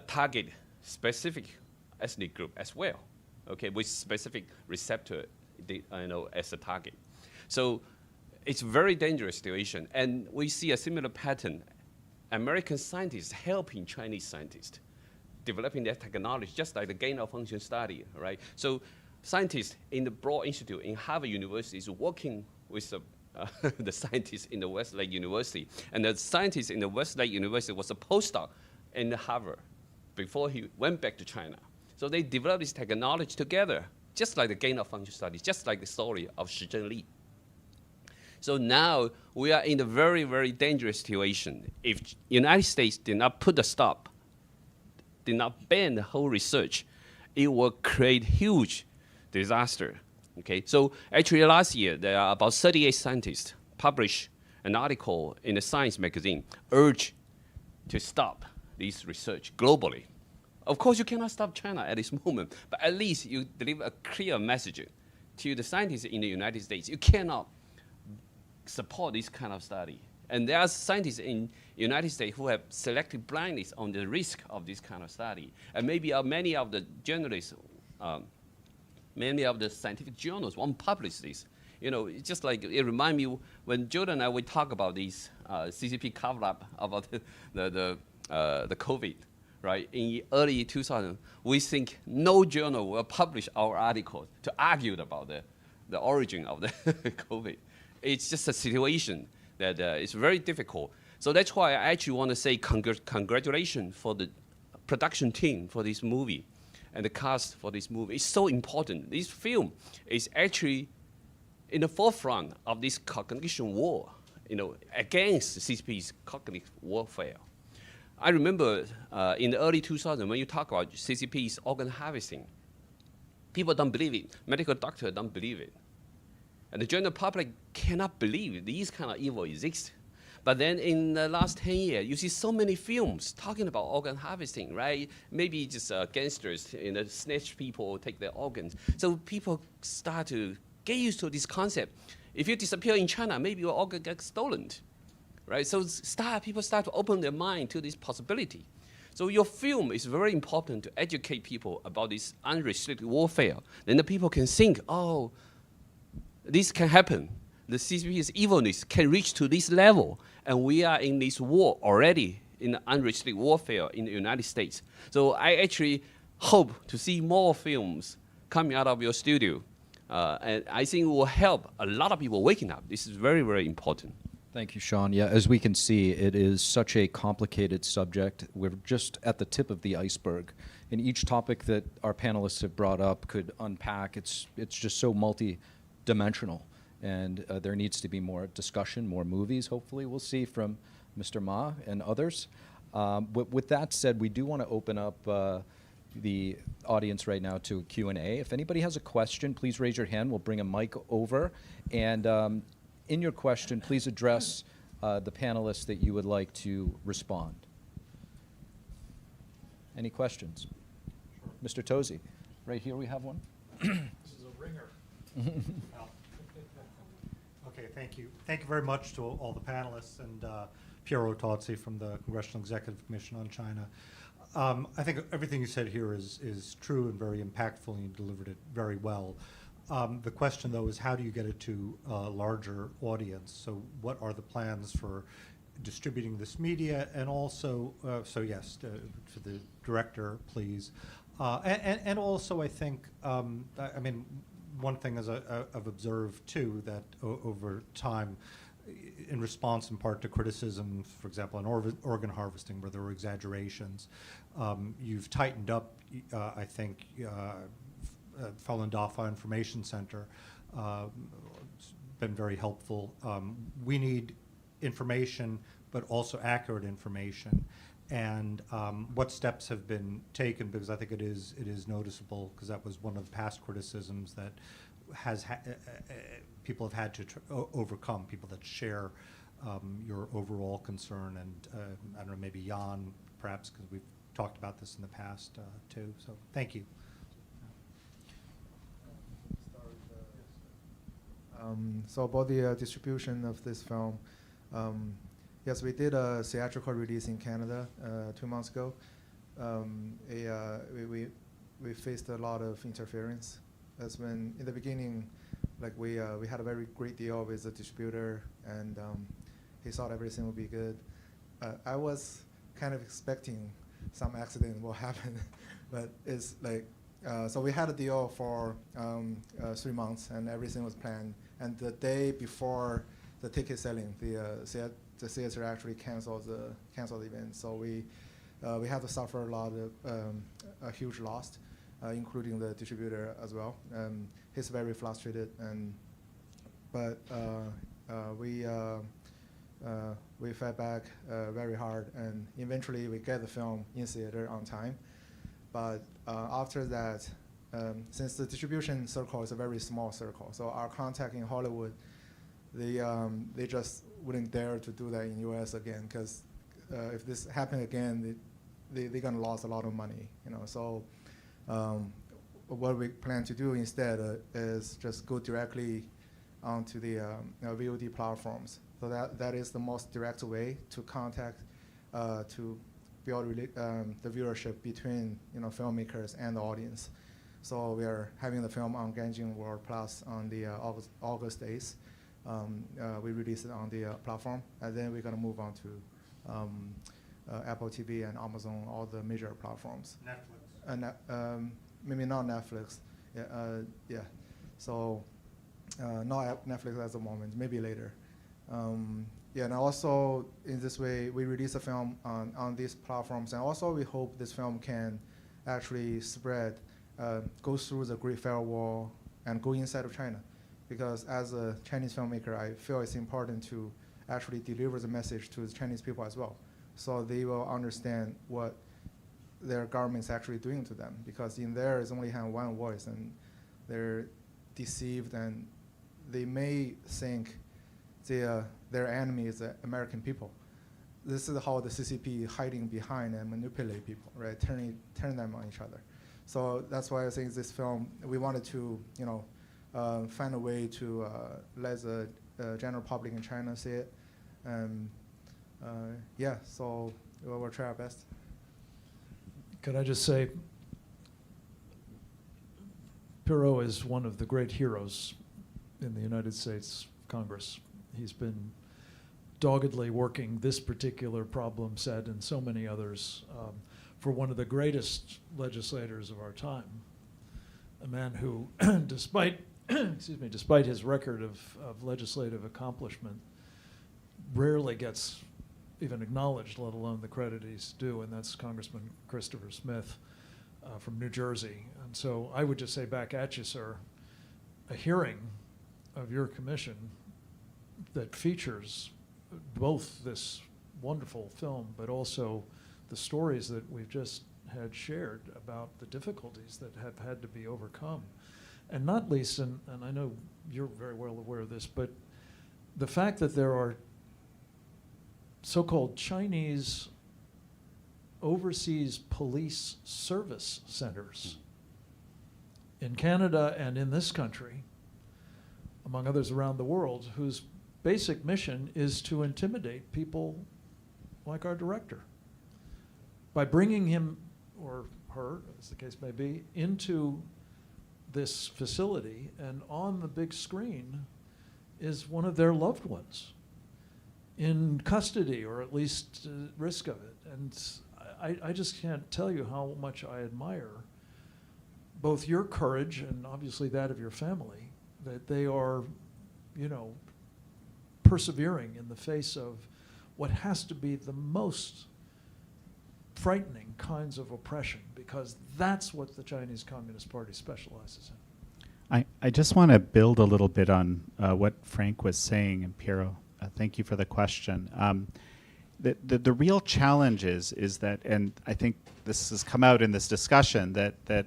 target specific ethnic group as well, okay, with specific receptor, as a target. So it's a very dangerous situation, and we see a similar pattern. American scientists helping Chinese scientists developing their technology, just like the gain-of-function study, right? So scientists in the Broad Institute in Harvard University is working with the scientists in the Westlake University, and the scientist in the Westlake University was a postdoc in Harvard before he went back to China. So they developed this technology together, just like the gain-of-function study, just like the story of Shizhen Li. So now we are in a very, very dangerous situation. If United States did not put a stop, did not ban the whole research, it will create huge disaster. Okay, so actually last year there are about 38 scientists published an article in the Science magazine urge to stop this research globally. Of course, you cannot stop China at this moment, but at least you deliver a clear message to the scientists in the United States. You cannot support this kind of study. And there are scientists in the United States who have selected blindness on the risk of this kind of study. And maybe many of the journalists, many of the scientific journals won't publish this. It's just like, it reminds me when Jordan and I, we talk about these CCP cover-up about the COVID, right? In early 2000, we think no journal will publish our article to argue about the origin of the COVID. It's just a situation that is very difficult. So that's why I actually want to say congratulations for the production team for this movie and the cast for this movie. It's so important. This film is actually in the forefront of this cognition war against CCP's cognitive warfare. I remember in the early 2000s when you talk about CCP's organ harvesting, people don't believe it. Medical doctors don't believe it. And the general public cannot believe these kind of evil exist. But then in the last 10 years, you see so many films talking about organ harvesting, right? Maybe just gangsters, snatch people, take their organs. So people start to get used to this concept. If you disappear in China, maybe your organ gets stolen, right? So people start to open their mind to this possibility. So your film is very important to educate people about this unrestricted warfare. Then the people can think, oh, this can happen. The CCP's evilness can reach to this level, and we are in this war already, in the unrestricted warfare in the United States. So I actually hope to see more films coming out of your studio, and I think it will help a lot of people waking up. This is very, very important. Thank you, Sean. Yeah, as we can see, it is such a complicated subject. We're just at the tip of the iceberg. And each topic that our panelists have brought up could unpack. It's just so multi-dimensional. And there needs to be more discussion, more movies, hopefully we'll see from Mr. Ma and others. With that said, we do want to open up the audience right now to Q&A. If anybody has a question, please raise your hand. We'll bring a mic over. And in your question, please address the panelists that you would like to respond. Any questions? Sure. Mr. Tozy, right here we have one. This is a ringer. Okay, thank you. Thank you very much to all the panelists and Piero Tozzi from the Congressional Executive Commission on China. I think everything you said here is true and very impactful, and you delivered it very well. The question, though, is how do you get it to a larger audience? So what are the plans for distributing this media? And also, so yes, to the director, please. And also, I think, I mean, one thing is I've observed, too, that over time, in response in part to criticism, for example, on organ harvesting, where there were exaggerations, you've tightened up, I think, Falun Dafa Information Center. It's been very helpful. We need information, but also accurate information. And what steps have been taken, because I think it is noticeable, because that was one of the past criticisms that people have had to overcome, people that share your overall concern. And I don't know, maybe Jan, perhaps, because we've talked about this in the past, too. So thank you. So about the distribution of this film, yes, we did a theatrical release in Canada 2 months ago. We faced a lot of interference. That's when, in the beginning, like we had a very great deal with the distributor, and he thought everything would be good. I was kind of expecting some accident will happen, but it's like, so we had a deal for 3 months, and everything was planned. And the day before the ticket selling, the theater actually canceled the event. So we had to suffer a huge loss, including the distributor as well. He's very frustrated, but we fought back very hard, and eventually we get the film in theater on time. But after that, since the distribution circle is a very small circle, so our contact in Hollywood, they just wouldn't dare to do that in U.S. again, because if this happened again, they're gonna lose a lot of money, you know. So what we plan to do instead is just go directly onto the VOD platforms. So that is the most direct way to contact, to build the viewership between filmmakers and the audience. So we are having the film on Ganjin World Plus on the August 8th. We release it on the platform, and then we're going to move on to Apple TV and Amazon, all the major platforms. Netflix. And maybe not Netflix. Yeah. So not Netflix at the moment. Maybe later. Yeah, and also in this way, we release a film on these platforms, and also we hope this film can actually spread, go through the Great Firewall and go inside of China. Because as a Chinese filmmaker, I feel it's important to actually delivers a message to the Chinese people as well. So they will understand what their government is actually doing to them, because in there is only have one voice, and they're deceived, and they may think their enemy is the American people. This is how the CCP hiding behind and manipulate people, right? Turn them on each other. So that's why I think this film, we wanted to, find a way to let the general public in China see it. And yeah, so we'll try our best. Could I just say, Pirot is one of the great heroes in the United States Congress. He's been doggedly working this particular problem set and so many others for one of the greatest legislators of our time, a man who, despite despite his record of legislative accomplishment, rarely gets even acknowledged, let alone the credit he's due, and that's Congressman Christopher Smith from New Jersey. And so I would just say back at you, sir, a hearing of your commission that features both this wonderful film, but also the stories that we've just had shared about the difficulties that have had to be overcome. And not least, and I know you're very well aware of this, but the fact that there are so-called Chinese overseas police service centers in Canada and in this country, among others around the world, whose basic mission is to intimidate people like our director by bringing him or her, as the case may be, into this facility, and on the big screen is one of their loved ones in custody, or at least risk of it. And I just can't tell you how much I admire both your courage and obviously that of your family, that they are, persevering in the face of what has to be the most frightening kinds of oppression, because that's what the Chinese Communist Party specializes in. I just want to build a little bit on what Frank was saying, and Piero, thank you for the question. The real challenge is that, and I think this has come out in this discussion, that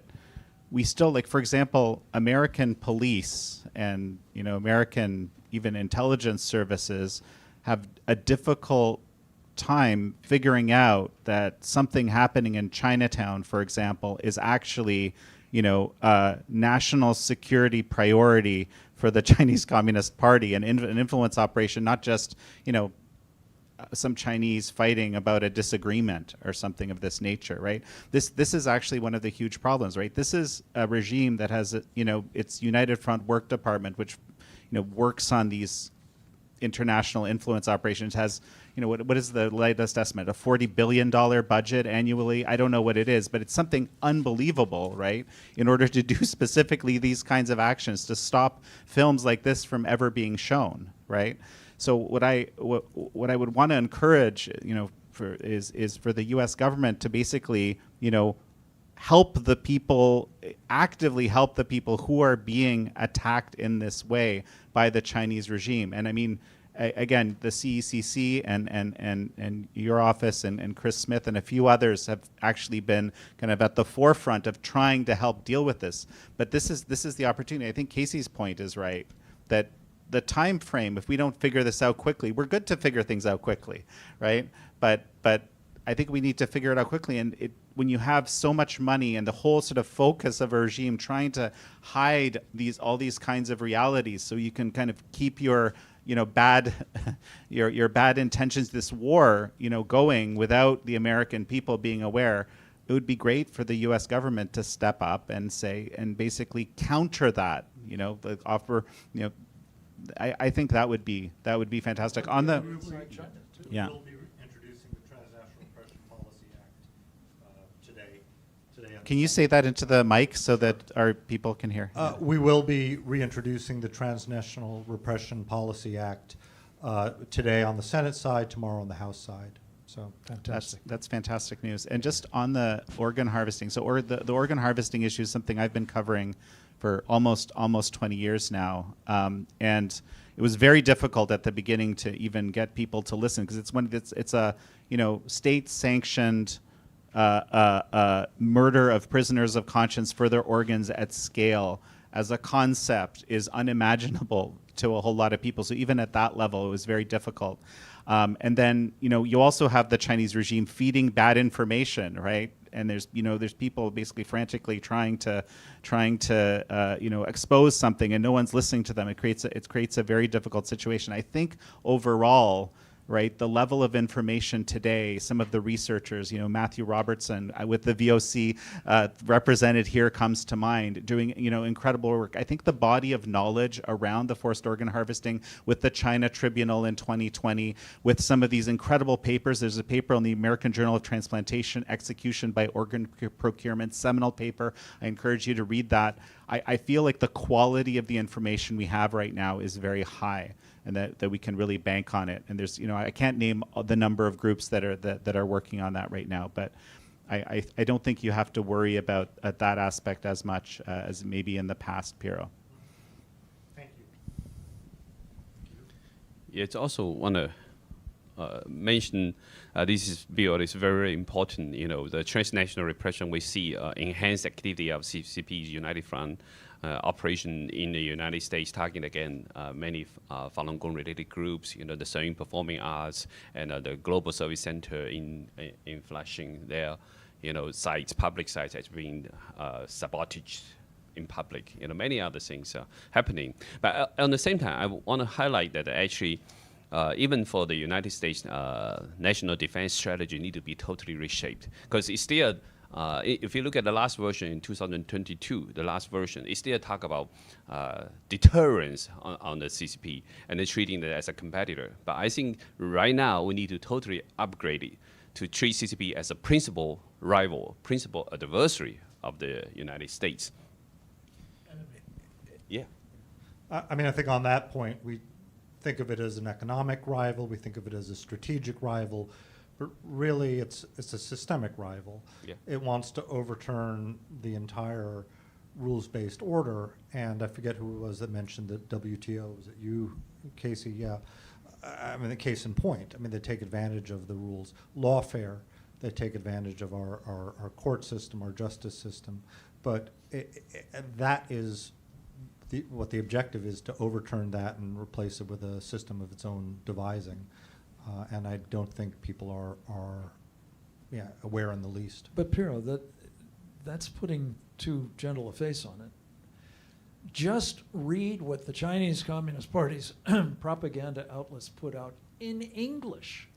we still, like, for example, American police and American even intelligence services have a difficult time figuring out that something happening in Chinatown, for example, is actually a national security priority for the Chinese Communist Party, and an influence operation, not just some Chinese fighting about a disagreement or something of this nature, right? This is actually one of the huge problems, right? This is a regime that has its United Front Work Department, which works on these international influence operations, has what is the latest estimate? A $40 billion budget annually? I don't know what it is, but it's something unbelievable, right? In order to do specifically these kinds of actions to stop films like this from ever being shown, right? So what I would want to encourage, is for the U.S. government to basically, help the people, actively help the people who are being attacked in this way by the Chinese regime. And I mean, again, the CECC and your office and Chris Smith and a few others have actually been kind of at the forefront of trying to help deal with this. But this is the opportunity. I think Casey's point is right, that the time frame, if we don't figure this out quickly, we're good to figure things out quickly, right? But I think we need to figure it out quickly. And when you have so much money and the whole sort of focus of a regime trying to hide all these kinds of realities, so you can kind of keep your bad your bad intentions, this war going without the American people being aware, it would be great for the U.S. government to step up and say, and basically counter that, offer, I think that would be fantastic. On the yeah. We'll be introducing the Transnational Repression Policy Act today. Can you say that into the mic so that our people can hear? We will be reintroducing the Transnational Repression Policy Act today on the Senate side, tomorrow on the House side. So fantastic. That's fantastic news. And just on the organ harvesting, so the organ harvesting issue is something I've been covering for almost 20 years now. And it was very difficult at the beginning to even get people to listen, because it's a state-sanctioned murder of prisoners of conscience for their organs at scale as a concept is unimaginable to a whole lot of people. So even at that level, it was very difficult. And then, you also have the Chinese regime feeding bad information, right? And there's people basically frantically trying to expose something, and no one's listening to them. It creates a very difficult situation. I think overall, right, the level of information today, some of the researchers, Matthew Robertson with the VOC represented here comes to mind, doing incredible work. I think the body of knowledge around the forced organ harvesting with the China Tribunal in 2020, with some of these incredible papers. There's a paper on the American Journal of Transplantation, Execution by Organ Procurement, seminal paper. I encourage you to read that. I feel like the quality of the information we have right now is very high, and that we can really bank on it. And there's, I can't name the number of groups that are working on that right now, but I don't think you have to worry about that aspect as much as maybe in the past, Piero. Thank you. Yeah, it's also want to mention this bill is very important. The transnational repression we see enhanced activity of CCP's United Front operation in the United States, targeting again many Falun Gong related groups. The Sewing Performing Arts and the Global Service Center in Flushing. Their sites, public sites, has been sabotaged in public. Many other things are happening. But at the same time, I want to highlight that actually. Even for the United States national defense strategy need to be totally reshaped, because it's still, if you look at the last version in 2022, the last version, it still talk about deterrence on the CCP and then treating it as a competitor. But I think right now we need to totally upgrade it to treat CCP as a principal rival, principal adversary of the United States. Yeah. I mean, I think on that point, we think of it as an economic rival, we think of it as a strategic rival, but really it's a systemic rival. Yeah. It wants to overturn the entire rules-based order, and I forget who it was that mentioned the WTO. Was it you, Casey? Yeah. I mean, the case in point. I mean, they take advantage of the rules. Lawfare, they take advantage of our court system, our justice system, but that is what the objective is, to overturn that and replace it with a system of its own devising. And I don't think people are aware in the least. But Piero, that's putting too gentle a face on it. Just read what the Chinese Communist Party's propaganda outlets put out in English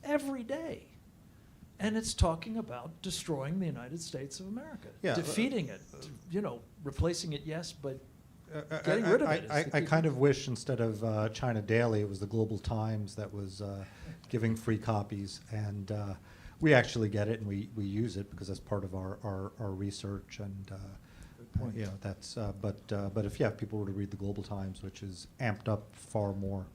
every day. And it's talking about destroying the United States of America, defeating it, replacing it, yes, but getting rid of it. I kind of wish instead of China Daily, it was the Global Times that was giving free copies, and we actually get it and we use it because that's part of our research. And that's but if people were to read the Global Times, which is amped up far more,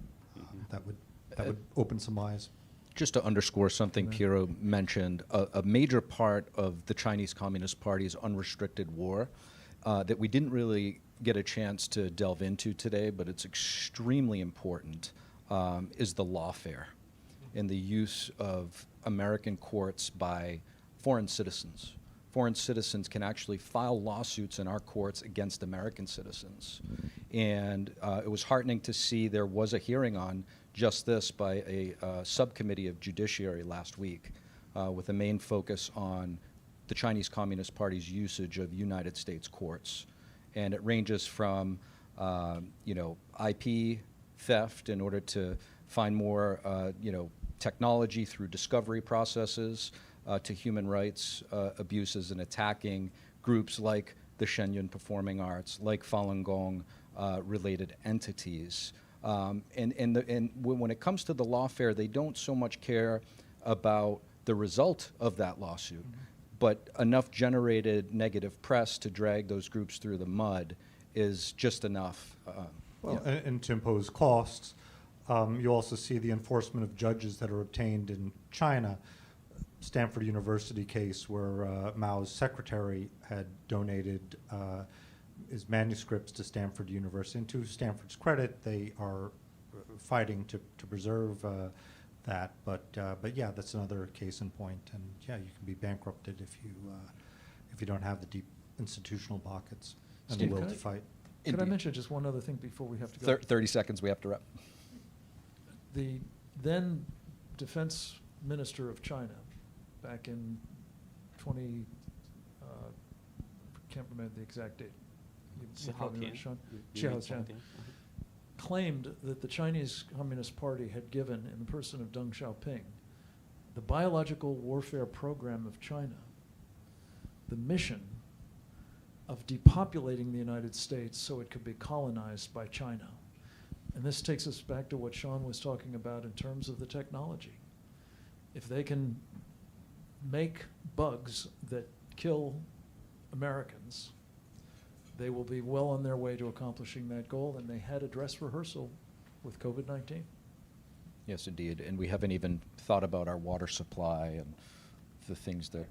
that would open some eyes. Just to underscore something Piero mentioned, a major part of the Chinese Communist Party's unrestricted war that we didn't really get a chance to delve into today, but it's extremely important, is the lawfare and the use of American courts by foreign citizens. Foreign citizens can actually file lawsuits in our courts against American citizens. And it was heartening to see there was a hearing on just this by a subcommittee of judiciary last week with a main focus on the Chinese Communist Party's usage of United States courts. And it ranges from, IP theft in order to find more, technology through discovery processes, to human rights abuses and attacking groups like the Shenyang Performing Arts, like Falun Gong related entities. And when it comes to the lawfare, they don't so much care about the result of that lawsuit, but enough generated negative press to drag those groups through the mud is just enough. And to impose costs. You also see the enforcement of judges that are obtained in China. Stanford University case where Mao's secretary had donated his manuscripts to Stanford University. And to Stanford's credit, they are fighting to preserve that. But yeah, that's another case in point. And yeah, you can be bankrupted if you don't have the deep institutional pockets and the Steve, will can to I- fight. Could I Indeed. mention just one other thing before we have to go? 30 seconds, we have to wrap. The then defense minister of China, back in can't remember the exact date. You probably know, Sean. Xiaoxu claimed that the Chinese Communist Party had given, in the person of Deng Xiaoping, the biological warfare program of China, the mission of depopulating the United States so it could be colonized by China. And this takes us back to what Sean was talking about in terms of the technology. If they can make bugs that kill Americans, they will be well on their way to accomplishing that goal, and they had a dress rehearsal with COVID-19. Yes, indeed. And we haven't even thought about our water supply and the things that,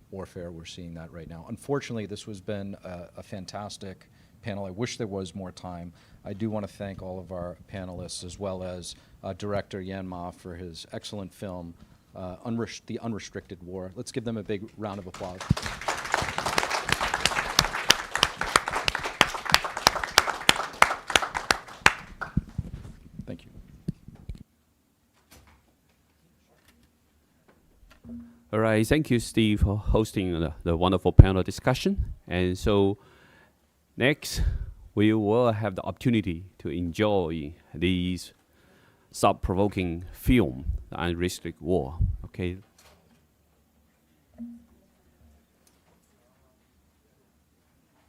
warfare, we're seeing that right now. Unfortunately, this has been a fantastic panel. I wish there was more time. I do want to thank all of our panelists, as well as director Yan Ma for his excellent film, The Unrestricted War. Let's give them a big round of applause. Thank you. All right, thank you, Steve, for hosting the wonderful panel discussion. And so next, we will have the opportunity to enjoy these thought-provoking film, The Unrestricted War. Okay,